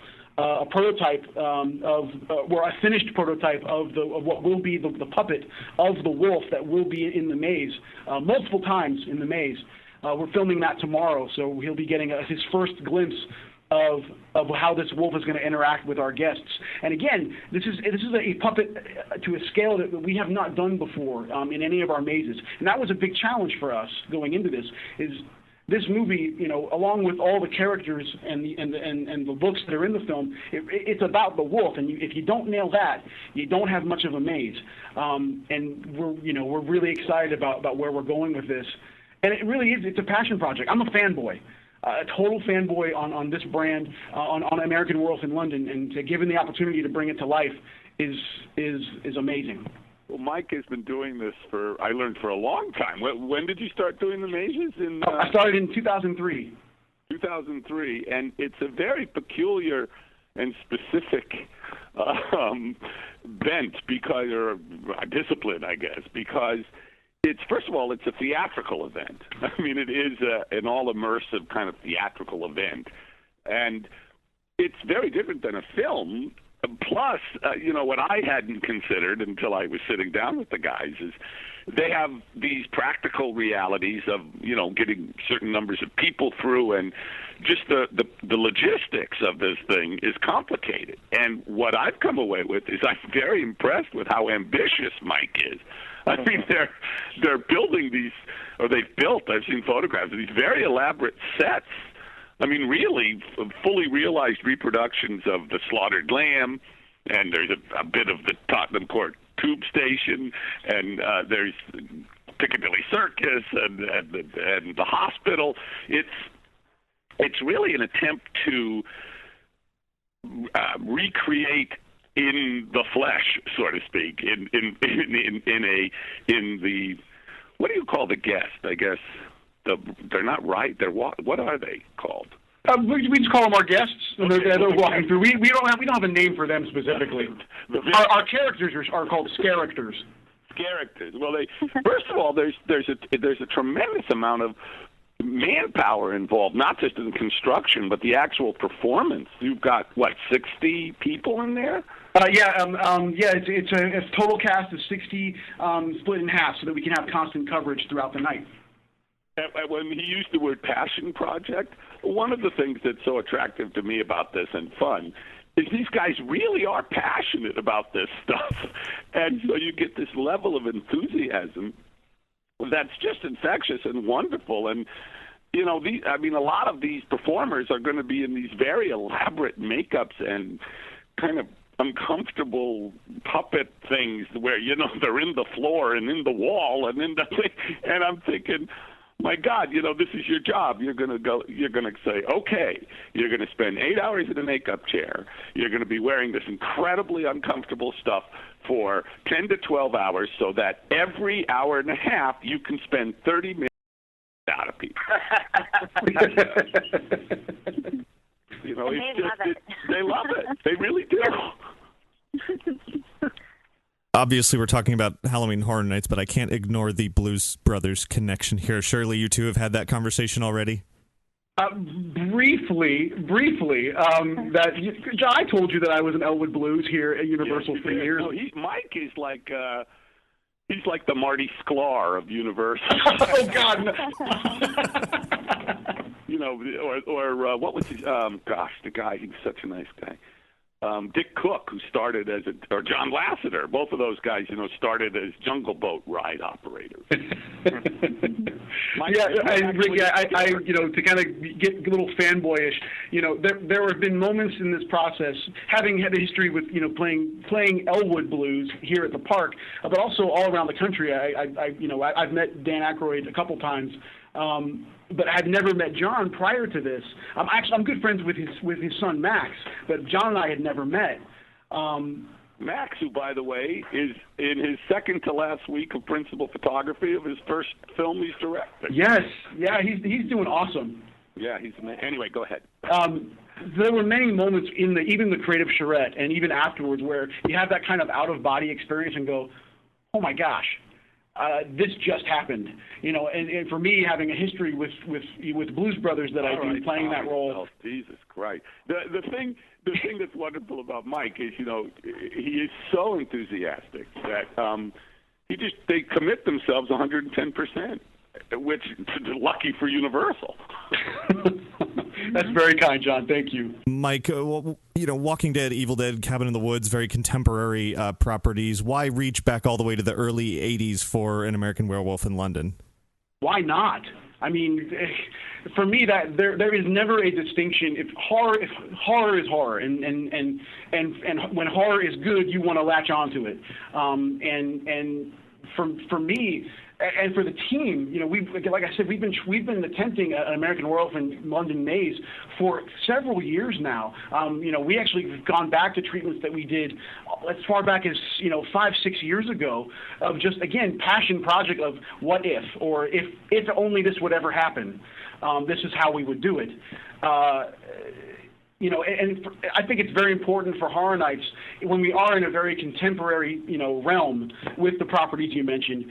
S2: prototype a finished prototype of what will be the puppet of the wolf that will be in the maze multiple times in the maze. We're filming that tomorrow, so he'll be getting his first glimpse of how this wolf is going to interact with our guests. And again, this is a puppet to a scale that we have not done before in any of our mazes. And that was a big challenge for us going into this. Is this movie, along with all the characters and the looks that are in the film, it's about the wolf. And if you don't nail that, you don't have much of a maze. And we're really excited about where we're going with this. And it really is. It's a passion project. I'm a fanboy. A total fanboy on this brand, on American Werewolf in London, and given the opportunity to bring it to life is amazing.
S3: Well, Mike has been doing this I learned, for a long time. When did you start doing the mazes?
S2: I started in 2003.
S3: 2003, and it's a very peculiar and specific bent, or discipline, I guess, because first of all, it's a theatrical event. I mean, it is an all-immersive kind of theatrical event. And it's very different than a film. Plus, what I hadn't considered until I was sitting down with the guys is they have these practical realities of, getting certain numbers of people through, and just the logistics of this thing is complicated. And what I've come away with is I'm very impressed with how ambitious Mike is. I mean, they're building these, or they've built, I've seen photographs of these very elaborate sets. I mean, really fully realized reproductions of the slaughtered lamb, and there's a bit of the Tottenham Court Tube Station, and there's Piccadilly Circus and the hospital. It's really an attempt to recreate in the flesh, so to speak, in the what do you call the guest? I guess they're not right. They're what are they called?
S2: We just call them our guests.
S3: Okay,
S2: they're walking through. We don't have a name for them specifically. Our characters are called characters.
S3: Characters. Well, first of all, there's a tremendous amount of manpower involved, not just in construction, but the actual performance. You've got 60 people in there?
S2: It's a total cast of 60 split in half so that we can have constant coverage throughout the night.
S3: When he used the word passion project, one of the things that's so attractive to me about this and fun is these guys really are passionate about this stuff. And so you get this level of enthusiasm that's just infectious and wonderful. And, a lot of these performers are going to be in these very elaborate makeups and kind of uncomfortable puppet things where, they're in the floor and in the wall and in the thing. And I'm thinking, my God, this is your job. You're going to say, okay, you're going to spend 8 hours in a makeup chair. You're going to be wearing this incredibly uncomfortable stuff for 10 to 12 hours so that every hour and a half you can spend 30 minutes out of people. They love it. They really do.
S1: Obviously, we're talking about Halloween Horror Nights, but I can't ignore the Blues Brothers connection here. Surely you two have had that conversation already?
S2: Briefly. John, I told you that I was an Elwood Blues here at Universal for years.
S3: No, Mike is like he's like the Marty Sklar of Universal.
S2: Oh God! No.
S3: or what was his? The guy. He was such a nice guy. Dick Cook, who started or John Lasseter, both of those guys, started as Jungle Boat ride operators. To kind of get a little fanboyish, there have been moments in this process, having had a history with, playing Elwood Blues here at the park, but also all around the country. I've met Dan Aykroyd a couple times. But I had never met John prior to this. I'm good friends with his son Max, but John and I had never met. Max, who by the way is in his second to last week of principal photography of his first film he's directing.
S2: Yes, yeah, he's doing awesome.
S3: Yeah, anyway. Go ahead.
S2: There were many moments in even the creative charrette and even afterwards where you have that kind of out of body experience and go, oh my gosh. This just happened, and for me, having a history with Blues Brothers that I do, playing that role.
S3: Oh, Jesus Christ! The thing that's wonderful about Mike is, he is so enthusiastic that they commit themselves 110%. which lucky for Universal.
S2: That's very kind, John. Thank you.
S1: Mike, Walking Dead, Evil Dead, Cabin in the Woods, very contemporary properties. Why reach back all the way to the early 80s for An American Werewolf in London?
S2: Why not? I mean, for me, that there is never a distinction. If horror is horror, and when horror is good, you want to latch onto it. And for me, and for the team, like I said, we've been attempting an American Werewolf in London Maze for several years now. We actually have gone back to treatments that we did as far back as 5-6 years ago, of just, again, passion project of what if, or if only this would ever happen, this is how we would do it. And I think it's very important for Horror Nights, when we are in a very contemporary, realm with the properties you mentioned.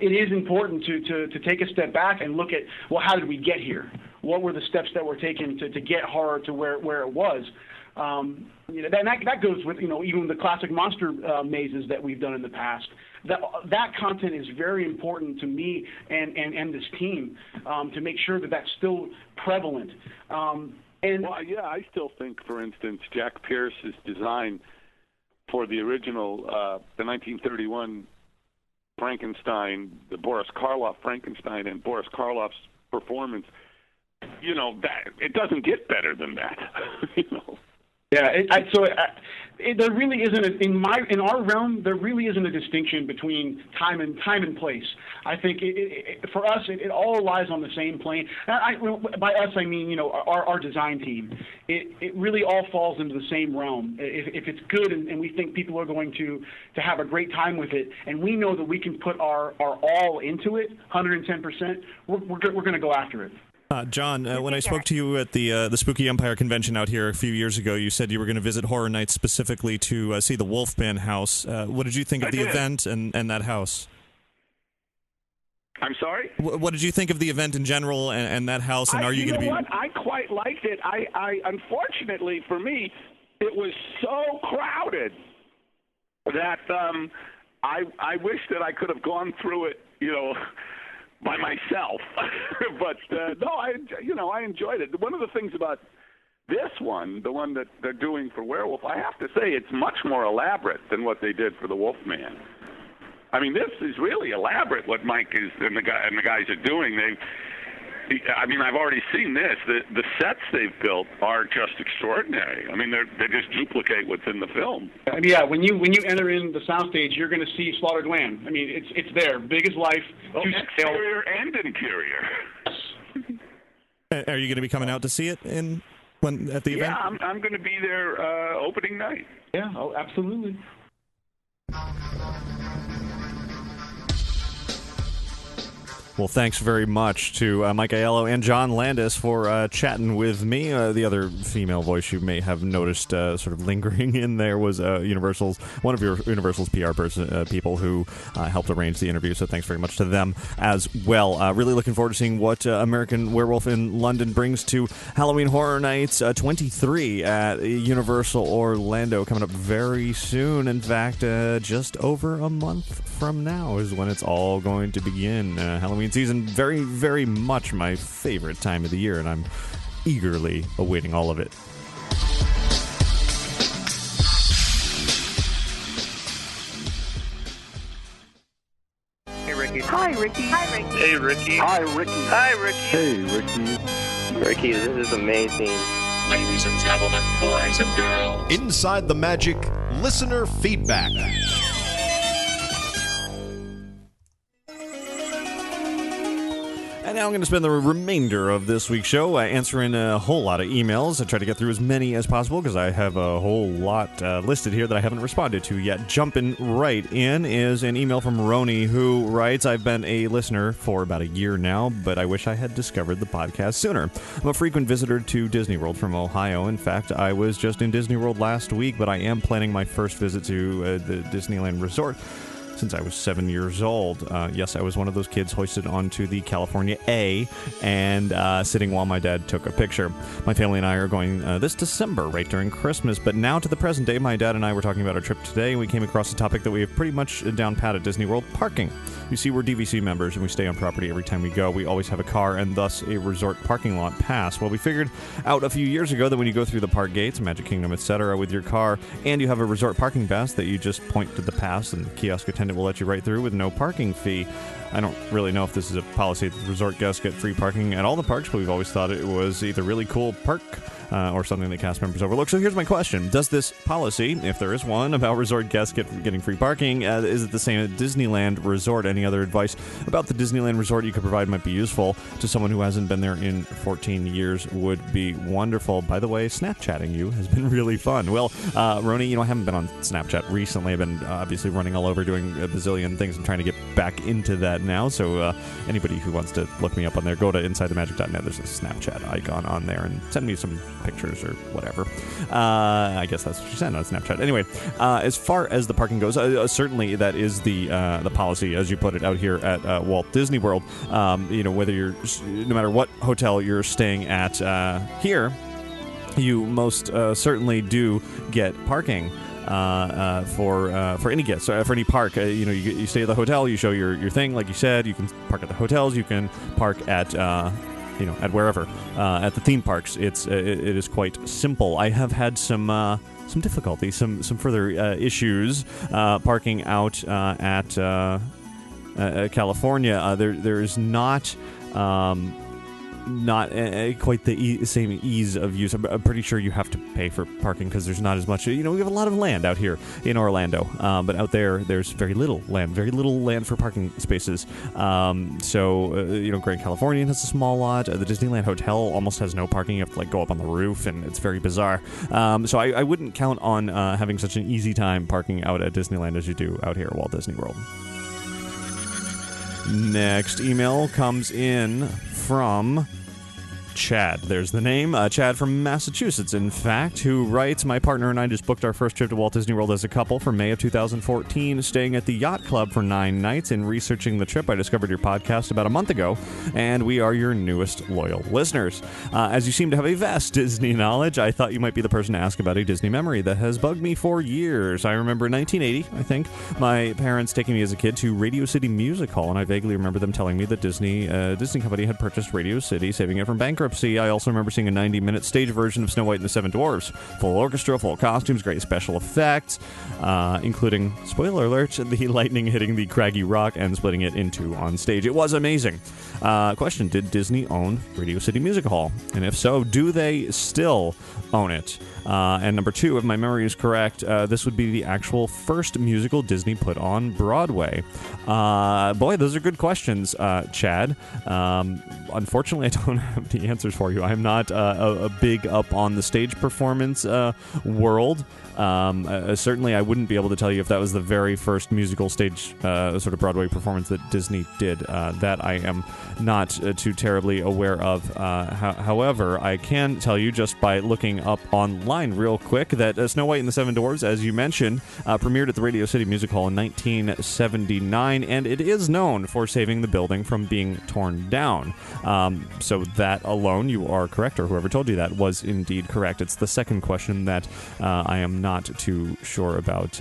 S2: It is important to take a step back and look at, well, how did we get here? What were the steps that were taken to get horror to where it was? That goes with even the classic monster mazes that we've done in the past. That content is very important to me and this team, to make sure that that's still prevalent.
S3: I still think, for instance, Jack Pierce's design for the original, the 1931 Frankenstein, the Boris Karloff Frankenstein, and Boris Karloff's performance, that it doesn't get better than that.
S2: Yeah, there really isn't in our realm. There really isn't a distinction between time and place. I think for us, it all lies on the same plane. By us, I mean our design team. It really all falls into the same realm. If it's good and we think people are going to have a great time with it, and we know that we can put our all into it, 110%, we're going to go after it.
S1: John, when I spoke to you at the Spooky Empire convention out here a few years ago, you said you were going to visit Horror Nights specifically to see the Wolfman house. What did you think of the event and that house?
S3: I'm sorry?
S1: What did you think of the event in general and that house? And are you going to be?
S3: What? I quite liked it. I unfortunately for me, it was so crowded that I wish that I could have gone through it, by myself. But no, I enjoyed it. One of the things about this one, the one that they're doing for Werewolf, I have to say it's much more elaborate than what they did for the Wolfman. I mean, this is really elaborate what Mike and the guys are doing. I've already seen this. The sets they've built are just extraordinary. I mean, they just duplicate what's in the film.
S2: Yeah, when you enter in the soundstage, you're going to see slaughtered lamb. I mean, it's there, big as life.
S3: Exterior and interior.
S1: Are you going to be coming out to see it at the event?
S3: Yeah, I'm going to be there opening night.
S2: Yeah, absolutely.
S1: Well, thanks very much to Mike Aiello and John Landis for chatting with me. The other female voice you may have noticed sort of lingering in there was one of Universal's PR people who helped arrange the interview, so thanks very much to them as well. Really looking forward to seeing what American Werewolf in London brings to Halloween Horror Nights 23 at Universal Orlando, coming up very soon. In fact, just over a month from now is when it's all going to begin. Halloween season, very, very much my favorite time of the year, and I'm eagerly awaiting all of it.
S4: Hey, Ricky.
S5: Hi, Ricky. Hi, Ricky.
S4: Hey, Ricky.
S2: Hi, Ricky.
S4: Hi, Ricky.
S6: Hey, Ricky.
S4: Ricky, this is amazing.
S7: Ladies and gentlemen, boys and girls.
S8: Inside the Magic Listener Feedback.
S1: And now I'm going to spend the remainder of this week's show answering a whole lot of emails. I try to get through as many as possible because I have a whole lot listed here that I haven't responded to yet. Jumping right in is an email from Roni, who writes, I've been a listener for about a year now, but I wish I had discovered the podcast sooner. I'm a frequent visitor to Disney World from Ohio. In fact, I was just in Disney World last week, but I am planning my first visit to the Disneyland Resort since I was 7 years old. Yes, I was one of those kids hoisted onto the California A and sitting while my dad took a picture. My family and I are going this December, right during Christmas, but now to the present day, my dad and I were talking about our trip today, and we came across a topic that we have pretty much down pat at Disney World: parking. You see, we're DVC members, and we stay on property every time we go. We always have a car and thus a resort parking lot pass. Well, we figured out a few years ago that when you go through the park gates, Magic Kingdom, etc., with your car, and you have a resort parking pass, that you just point to the pass and the kiosk attendant will let you right through with no parking fee. I don't really know if this is a policy that resort guests get free parking at all the parks, but we've always thought it was either really cool perk or something that cast members overlook. So here's my question. Does this policy, if there is one, about resort guests getting free parking, is it the same at Disneyland Resort? Any other advice about the Disneyland Resort you could provide might be useful to someone who hasn't been there in 14 years would be wonderful. By the way, Snapchatting you has been really fun. Well, Roni, I haven't been on Snapchat recently. I've been obviously running all over doing a bazillion things. I'm trying to get back into that now. So anybody who wants to look me up on there, go to InsideTheMagic.net. There's a Snapchat icon on there and send me some pictures or whatever. I guess that's what you sent on Snapchat. Anyway, as far as the parking goes, certainly that is the policy, as you put it, out here at Walt Disney World. Whether you're, no matter what hotel you're staying at here, you most certainly do get parking for any guest, for any park. You stay at the hotel, you show your thing, like you said. You can park at the hotels, you can park at at wherever. At the theme parks, it is quite simple. I have had some difficulty, some further issues parking out at California. There is not quite the same ease of use. I'm pretty sure you have to pay for parking because there's not as much. We have a lot of land out here in Orlando, but out there's very little land for parking spaces. Grand Californian has a small lot. The Disneyland Hotel almost has no parking. You have to go up on the roof, and it's very bizarre. So I wouldn't count on having such an easy time parking out at Disneyland as you do out here at Walt Disney World. Next email comes in from Chad. There's the name. Chad from Massachusetts, in fact, who writes, "My partner and I just booked our first trip to Walt Disney World as a couple for May of 2014, staying at the Yacht Club for 9 nights. In researching the trip, I discovered your podcast about a month ago, and we are your newest loyal listeners. As you seem to have a vast Disney knowledge, I thought you might be the person to ask about a Disney memory that has bugged me for years. I remember in 1980, I think, my parents taking me as a kid to Radio City Music Hall, and I vaguely remember them telling me that Disney Company had purchased Radio City, saving it from bankruptcy. I also remember seeing a 90-minute stage version of Snow White and the Seven Dwarfs. Full orchestra, full costumes, great special effects, including, spoiler alert, the lightning hitting the craggy rock and splitting it in two on stage. It was amazing." Question: did Disney own Radio City Music Hall? And if so, do they still own it? And number 2, if my memory is correct, this would be the actual first musical Disney put on Broadway. Boy, those are good questions, Chad. Unfortunately, I don't have the answers for you. I'm not a big up on the stage performance world. Certainly, I wouldn't be able to tell you if that was the very first musical stage sort of Broadway performance that Disney did. That I am not too terribly aware of. However, I can tell you just by looking up online real quick that Snow White and the Seven Dwarfs, as you mentioned, premiered at the Radio City Music Hall in 1979, and it is known for saving the building from being torn down. So that alone, you are correct, or whoever told you that was indeed correct. It's the second question that I am not too sure about.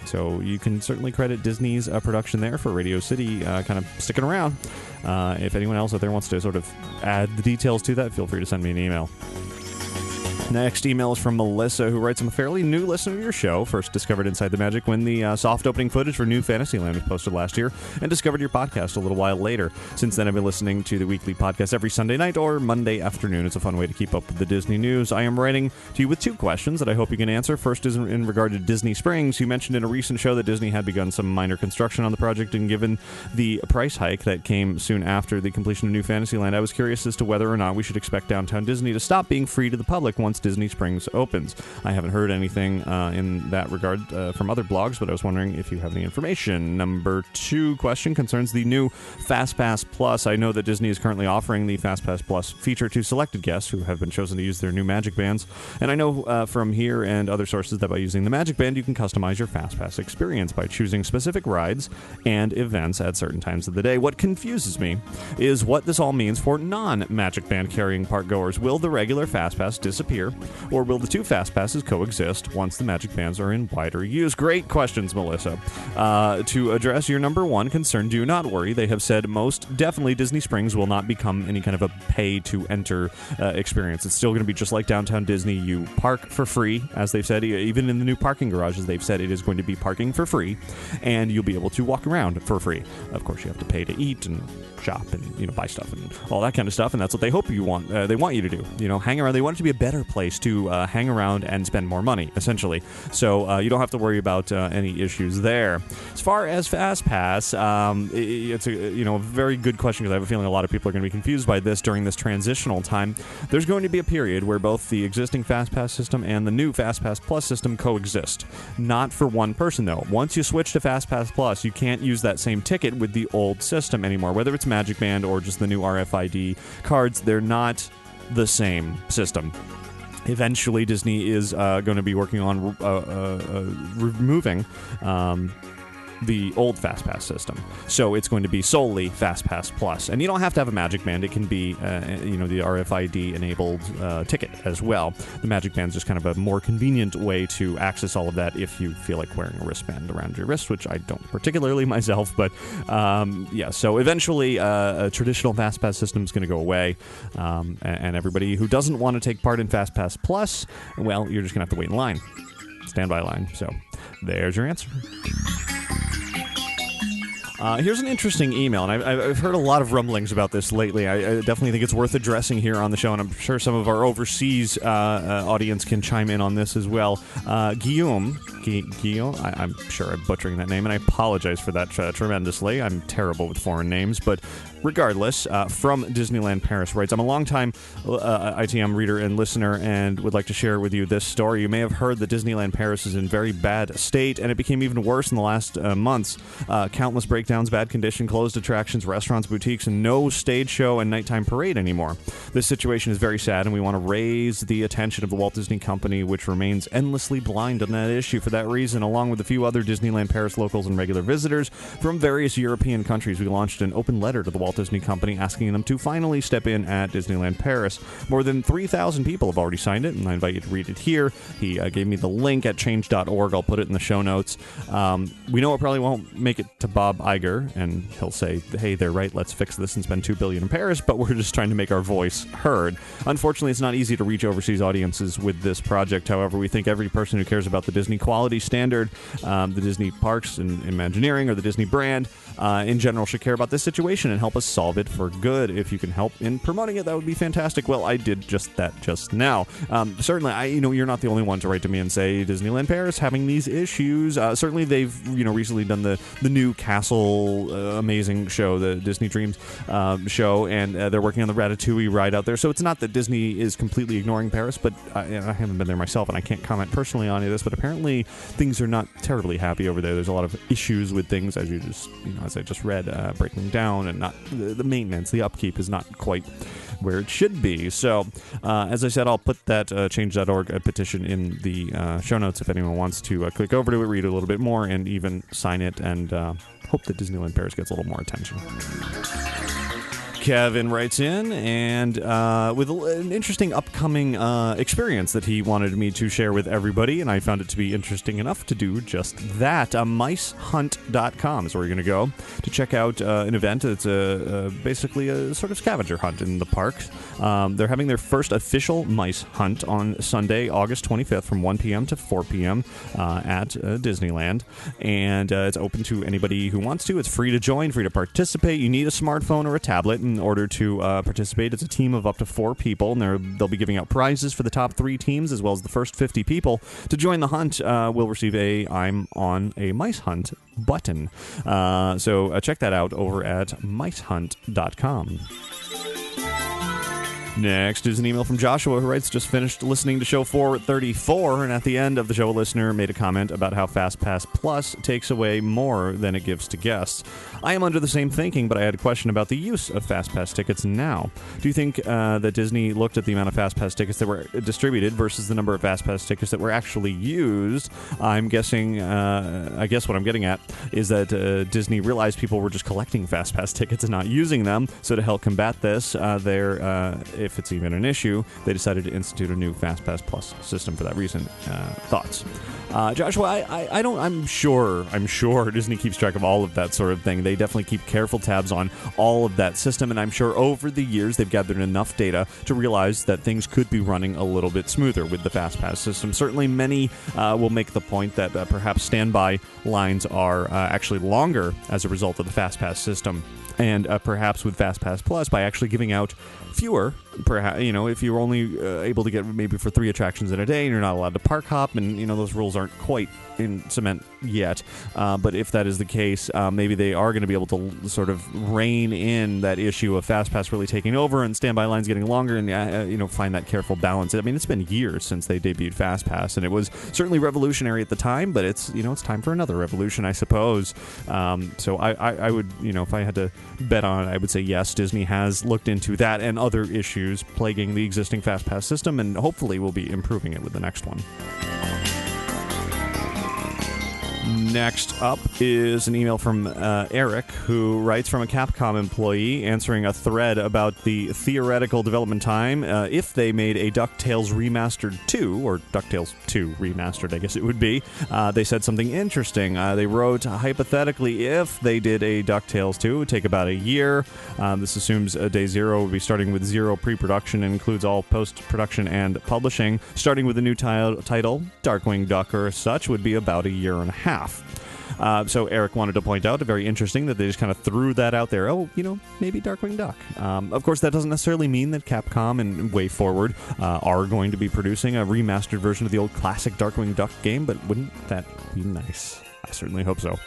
S1: So you can certainly credit Disney's production there for Radio City kind of sticking around. If anyone else out there wants to sort of add the details to that, feel free to send me an email. Next email is from Melissa, who writes, "I'm a fairly new listener to your show. First discovered Inside the Magic when the soft opening footage for New Fantasyland was posted last year, and discovered your podcast a little while later. Since then, I've been listening to the weekly podcast every Sunday night or Monday afternoon. It's a fun way to keep up with the Disney news. I am writing to you with 2 questions that I hope you can answer. First is in regard to Disney Springs. You mentioned in a recent show that Disney had begun some minor construction on the project, and given the price hike that came soon after the completion of New Fantasyland, I was curious as to whether or not we should expect Downtown Disney to stop being free to the public once once Disney Springs opens. I haven't heard anything in that regard from other blogs, but I was wondering if you have any information. Number 2 question concerns the new FastPass Plus. I know that Disney is currently offering the FastPass Plus feature to selected guests who have been chosen to use their new Magic Bands, and I know from here and other sources that by using the Magic Band, you can customize your FastPass experience by choosing specific rides and events at certain times of the day. What confuses me is what this all means for non-Magic Band carrying park goers. Will the regular FastPass disappear, or will the two FastPasses coexist once the Magic Bands are in wider use? Great questions, Melissa. To address your number 1 concern, do not worry. They have said most definitely Disney Springs will not become any kind of a pay-to-enter experience. It's still going to be just like Downtown Disney. You park for free, as they've said. Even in the new parking garages, they've said it is going to be parking for free, and you'll be able to walk around for free. Of course, you have to pay to eat and shop and buy stuff and all that kind of stuff, and that's what they hope you want. They want you to do. Hang around. They want it to be a better place to hang around and spend more money, essentially. So you don't have to worry about any issues there. As far as FastPass, it's a very good question, because I have a feeling a lot of people are going to be confused by this during this transitional time. There's going to be a period where both the existing FastPass system and the new FastPass Plus system coexist. Not for one person, though. Once you switch to FastPass Plus, you can't use that same ticket with the old system anymore. Whether it's Magic Band or just the new RFID cards, they're not the same system. Eventually, Disney is going to be working on removing the old FastPass system. So it's going to be solely FastPass Plus. And you don't have to have a Magic Band. It can be, the RFID-enabled ticket as well. The Magic Band's just kind of a more convenient way to access all of that if you feel like wearing a wristband around your wrist, which I don't particularly myself. But, so eventually a traditional FastPass system is going to go away. And everybody who doesn't want to take part in FastPass Plus, well, you're just going to have to wait in line. Standby line. So there's your answer. Here's an interesting email, and I've heard a lot of rumblings about this lately. I definitely think it's worth addressing here on the show, and I'm sure some of our overseas audience can chime in on this as well. Guillaume, I'm sure I'm butchering that name, and I apologize for that tremendously. I'm terrible with foreign names, but regardless, from Disneyland Paris writes, I'm a longtime ITM reader and listener and would like to share with you this story. You may have heard that Disneyland Paris is in very bad state, and it became even worse in the last months. Countless breakdowns, bad condition, closed attractions, restaurants, boutiques, and no stage show and nighttime parade anymore. This situation is very sad, and we want to raise the attention of the Walt Disney Company, which remains endlessly blind on that issue. For that reason, along with a few other Disneyland Paris locals and regular visitors from various European countries, we launched an open letter to the Walt Disney Company asking them to finally step in at Disneyland Paris. More than 3,000 people have already signed it, and I invite you to read it here. He gave me the link at change.org. I'll put it in the show notes. We know it probably won't make it to Bob Iger, and he'll say, hey, they're right, let's fix this and spend $2 billion in Paris, but we're just trying to make our voice heard. Unfortunately, it's not easy to reach overseas audiences with this project. However, we think every person who cares about the Disney quality standard, the Disney parks and Imagineering, or the Disney brand in general should care about this situation and help us solve it for good. If you can help in promoting it, that would be fantastic. Well, I did just that just now. Certainly, you're not the only one to write to me and say Disneyland Paris having these issues. Certainly, they've recently done the new Castle amazing show, the Disney Dreams show, and they're working on the Ratatouille ride out there. So it's not that Disney is completely ignoring Paris, but I haven't been there myself, and I can't comment personally on any of this. But apparently, things are not terribly happy over there. There's a lot of issues with things, as I just read, breaking down, and not the maintenance, the upkeep is not quite where it should be. So, as I said, I'll put that change.org petition in the show notes if anyone wants to click over to it, read a little bit more, and even sign it, and hope that Disneyland Paris gets a little more attention. Kevin writes in, and with an interesting upcoming experience that he wanted me to share with everybody, and I found it to be interesting enough to do just that. Micehunt.com is where you're going to go to check out an event. It's basically a sort of scavenger hunt in the park. They're having their first official mice hunt on Sunday, August 25th from 1 p.m. to 4 p.m. At Disneyland, and it's open to anybody who wants to. It's free to join, free to participate. You need a smartphone or a tablet in order to participate. It's a team of up to 4 people, and they'll be giving out prizes for the top 3 teams, as well as the first 50 people to join the hunt will receive a I'm on a mice hunt button. So check that out over at micehunt.com. Next is an email from Joshua who writes, just finished listening to show 434, and at the end of the show, a listener made a comment about how FastPass Plus takes away more than it gives to guests. I am under the same thinking, but I had a question about the use of FastPass tickets now. Do you think that Disney looked at the amount of FastPass tickets that were distributed versus the number of FastPass tickets that were actually used? I'm guessing, I guess what I'm getting at is that Disney realized people were just collecting FastPass tickets and not using them, so to help combat this, if it's even an issue, they decided to institute a new FastPass Plus system for that reason. Thoughts? Joshua, I'm sure Disney keeps track of all of that sort of thing. They definitely keep careful tabs on all of that system, and I'm sure over the years they've gathered enough data to realize that things could be running a little bit smoother with the FastPass system. Certainly many will make the point that perhaps standby lines are actually longer as a result of the FastPass system. And perhaps with FastPass Plus, by actually giving out fewer, perhaps, if you're only able to get maybe for 3 attractions in a day and you're not allowed to park hop, and, those rules aren't quite in cement yet. But if that is the case, maybe they are going to be able to sort of rein in that issue of FastPass really taking over and standby lines getting longer and, find that careful balance. I mean, it's been years since they debuted FastPass, and it was certainly revolutionary at the time, but it's time for another revolution, I suppose. So I would, if I had to bet on it, I would say yes, Disney has looked into that and other issues plaguing the existing FastPass system, and hopefully will be improving it with the next one. Next up is an email from Eric, who writes, from a Capcom employee answering a thread about the theoretical development time if they made a DuckTales Remastered 2, or DuckTales 2 Remastered, I guess it would be. They said something interesting. They wrote, hypothetically, if they did a DuckTales 2, it would take about a year. This assumes day 0 would be starting with 0 pre-production and includes all post-production and publishing. Starting with a new title, Darkwing Duck or such, would be about a year and a half. So Eric wanted to point out, very interesting that they just kind of threw that out there. Oh, maybe Darkwing Duck. Of course, that doesn't necessarily mean that Capcom and Way Forward are going to be producing a remastered version of the old classic Darkwing Duck game, but wouldn't that be nice? I certainly hope so.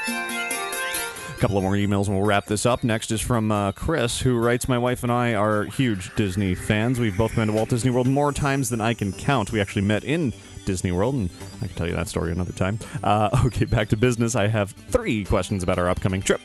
S1: A couple of more emails and we'll wrap this up. Next is from Chris, who writes, my wife and I are huge Disney fans. We've both been to Walt Disney World more times than I can count. We actually met in Disney World, and I can tell you that story another time. Okay, back to business. I have 3 questions about our upcoming trip.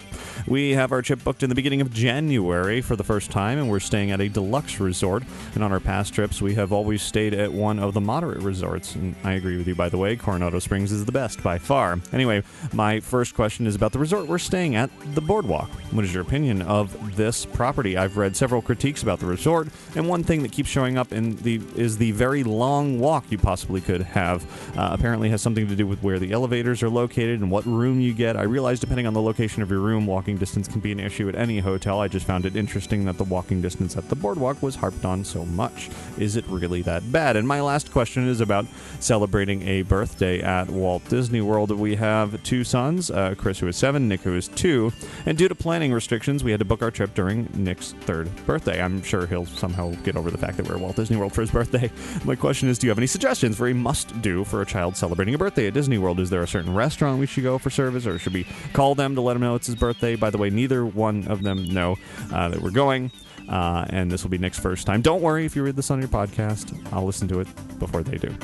S1: We have our trip booked in the beginning of January for the first time, and we're staying at a deluxe resort. And on our past trips, we have always stayed at one of the moderate resorts. And I agree with you, by the way. Coronado Springs is the best by far. Anyway, my first question is about the resort we're staying at, the Boardwalk. What is your opinion of this property? I've read several critiques about the resort, and one thing that keeps showing up is the very long walk you possibly could have. Apparently has something to do with where the elevators are located and what room you get. I realize depending on the location of your room, walking distance can be an issue at any hotel. I just found it interesting that the walking distance at the Boardwalk was harped on so much. Is it really that bad? And my last question is about celebrating a birthday at Walt Disney World. We have 2 sons, Chris, who is 7, Nick, who is 2, and due to planning restrictions, we had to book our trip during Nick's 3rd birthday. I'm sure he'll somehow get over the fact that we're at Walt Disney World for his birthday. My question is, do you have any suggestions for a must-do for a child celebrating a birthday at Disney World? Is there a certain restaurant we should go for service, or should we call them to let them know it's his birthday? By the way, neither one of them know that we're going, and this will be Nick's first time. Don't worry if you read this on your podcast. I'll listen to it before they do.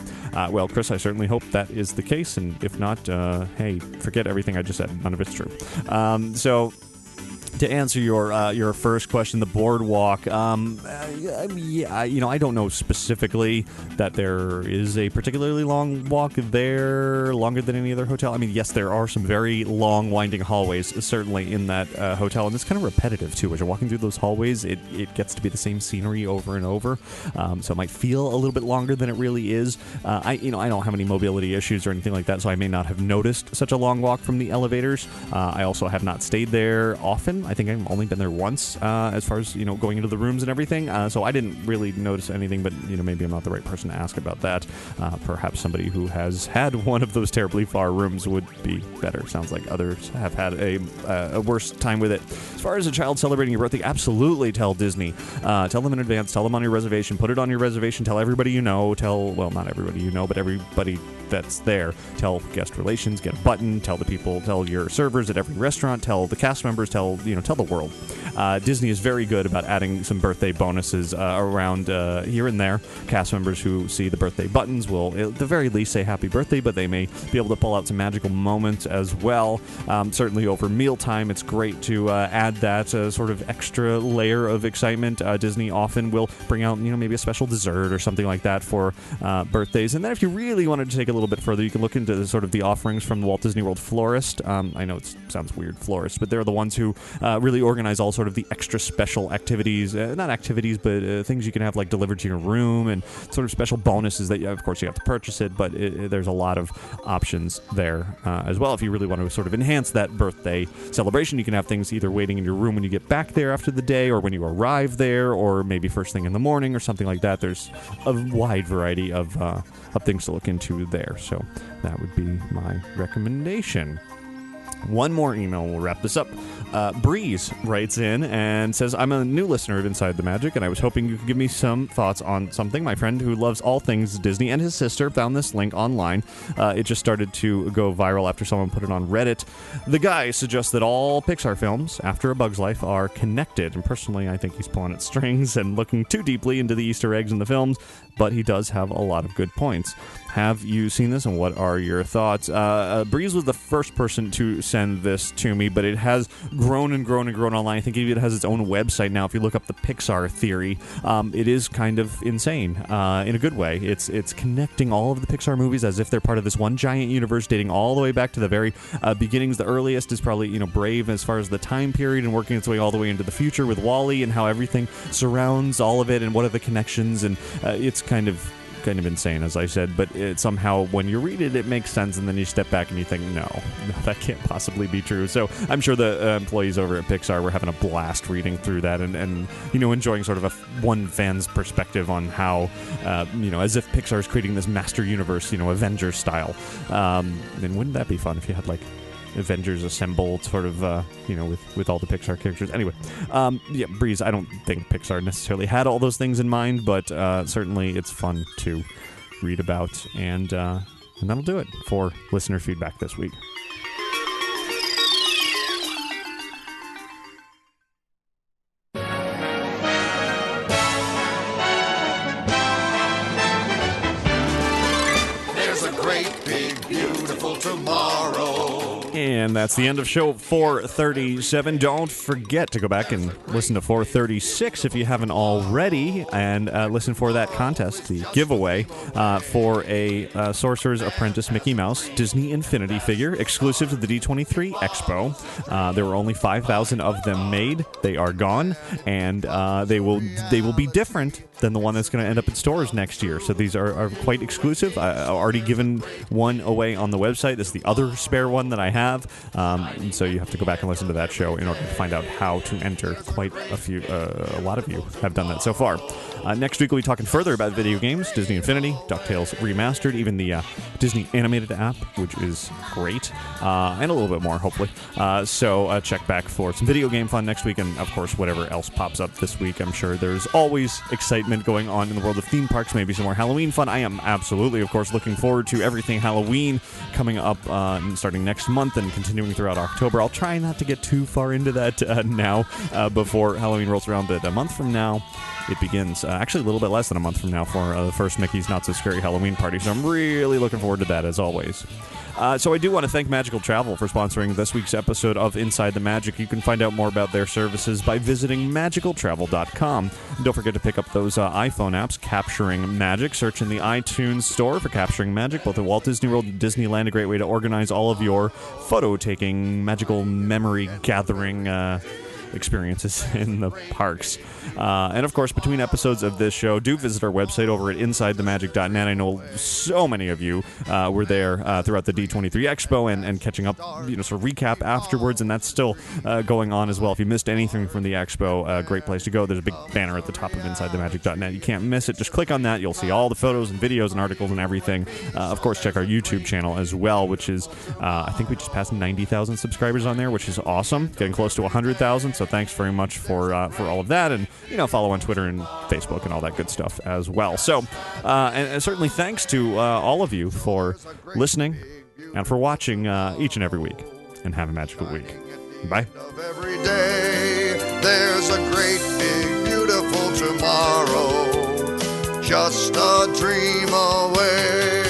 S1: Well, Chris, I certainly hope that is the case, and if not, hey, forget everything I just said. None of it's true. So to answer your first question, the Boardwalk, I don't know specifically that there is a particularly long walk there, longer than any other hotel. I mean, yes, there are some very long, winding hallways, certainly in that hotel, and it's kind of repetitive, too. As you're walking through those hallways, it gets to be the same scenery over and over, so it might feel a little bit longer than it really is. I don't have any mobility issues or anything like that, so I may not have noticed such a long walk from the elevators. I also have not stayed there often. I think I've only been there once, as far as, going into the rooms and everything. So I didn't really notice anything, but, maybe I'm not the right person to ask about that. Perhaps somebody who has had one of those terribly far rooms would be better. Sounds like others have had a worse time with it. As far as a child celebrating your birthday, absolutely tell Disney. Tell them in advance. Tell them on your reservation. Put it on your reservation. Tell everybody you know. Well, not everybody you know, but everybody that's there. Tell guest relations, get a button, tell the people, tell your servers at every restaurant, tell the cast members, tell the world. Disney is very good about adding some birthday bonuses around here and there. Cast members who see the birthday buttons will, at the very least, say happy birthday, but they may be able to pull out some magical moments as well. Certainly over mealtime, it's great to add that sort of extra layer of excitement. Disney often will bring out, maybe a special dessert or something like that for birthdays. And then if you really wanted to take a little bit further, you can look into sort of the offerings from the Walt Disney World florist. I know it sounds weird, florist, but they're the ones who really organize all sort of the extra special activities, not activities, but things you can have like delivered to your room and sort of special bonuses that, of course, you have to purchase it, but there's a lot of options there as well. If you really want to sort of enhance that birthday celebration, you can have things either waiting in your room when you get back there after the day, or when you arrive there, or maybe first thing in the morning or something like that. There's a wide variety of things to look into there, so that would be my recommendation. One more email and we'll wrap this up. Breeze writes in and says, I'm a new listener of Inside the Magic, and I was hoping you could give me some thoughts on something. My friend who loves all things Disney and his sister found this link online. It just started to go viral after someone put it on Reddit. The guy suggests that all Pixar films, after A Bug's Life, are connected. And personally, I think he's pulling at strings and looking too deeply into the Easter eggs in the films, but he does have a lot of good points. Have you seen this, and what are your thoughts? Breeze was the first person to send this to me, but it has grown and grown and grown online. I think it has its own website now. If you look up the Pixar theory, it is kind of insane in a good way. It's connecting all of the Pixar movies as if they're part of this one giant universe, dating all the way back to the very beginnings. The earliest is probably Brave as far as the time period, and working its way all the way into the future with WALL-E and how everything surrounds all of it and what are the connections. And it's kind of insane, as I said, but it somehow, when you read it, it makes sense, and then you step back and you think, no, that can't possibly be true. So I'm sure the employees over at Pixar were having a blast reading through that and enjoying sort of one fan's perspective on how, as if Pixar is creating this master universe, Avengers style. And wouldn't that be fun if you had, like, Avengers assembled, sort of, with all the Pixar characters. Anyway, Breeze, I don't think Pixar necessarily had all those things in mind, but certainly it's fun to read about, and that'll do it for listener feedback this week.
S8: There's a great, big, beautiful tomorrow.
S1: And that's the end of show 437. Don't forget to go back and listen to 436 if you haven't already, and listen for that contest, the giveaway for a Sorcerer's Apprentice Mickey Mouse Disney Infinity figure, exclusive to the D23 Expo. There were only 5,000 of them made. They are gone, and they will be different than the one that's going to end up in stores next year. So these are quite exclusive. I've already given one away on the website. This is the other spare one that I have. And so you have to go back and listen to that show in order to find out how to enter. Quite a lot of you have done that so far. Next week we'll be talking further about video games, Disney Infinity, DuckTales Remastered, even the Disney animated app, which is great, and a little bit more, hopefully. So check back for some video game fun next week, and of course whatever else pops up this week. I'm sure there's always excitement going on in the world of theme parks, maybe some more Halloween fun. I am absolutely, of course, looking forward to everything Halloween coming up starting next month and continuing throughout October. I'll try not to get too far into that now before Halloween rolls around, but a month from now it begins. Actually, a little bit less than a month from now for the first Mickey's Not So Scary Halloween party, so I'm really looking forward to that, as always. So I do want to thank Magical Travel for sponsoring this week's episode of Inside the Magic. You can find out more about their services by visiting magicaltravel.com. And don't forget to pick up those iPhone apps, Capturing Magic. Search in the iTunes store for Capturing Magic, both at Walt Disney World and Disneyland. A great way to organize all of your photo-taking, magical memory-gathering experiences in the parks. And of course, between episodes of this show, do visit our website over at InsideTheMagic.net. I know so many of you were there throughout the D23 Expo and catching up, sort of recap afterwards, and that's still going on as well. If you missed anything from the Expo, a great place to go. There's a big banner at the top of InsideTheMagic.net. You can't miss it. Just click on that. You'll see all the photos and videos and articles and everything. Of course, check our YouTube channel as well, which is, I think we just passed 90,000 subscribers on there, which is awesome. Getting close to 100,000, so So thanks very much for all of that, and follow on Twitter and Facebook and all that good stuff as well. So and certainly thanks to all of you for listening and for watching each and every week. And have a magical week. Bye.
S8: Every day there's a great big beautiful tomorrow, just a dream away.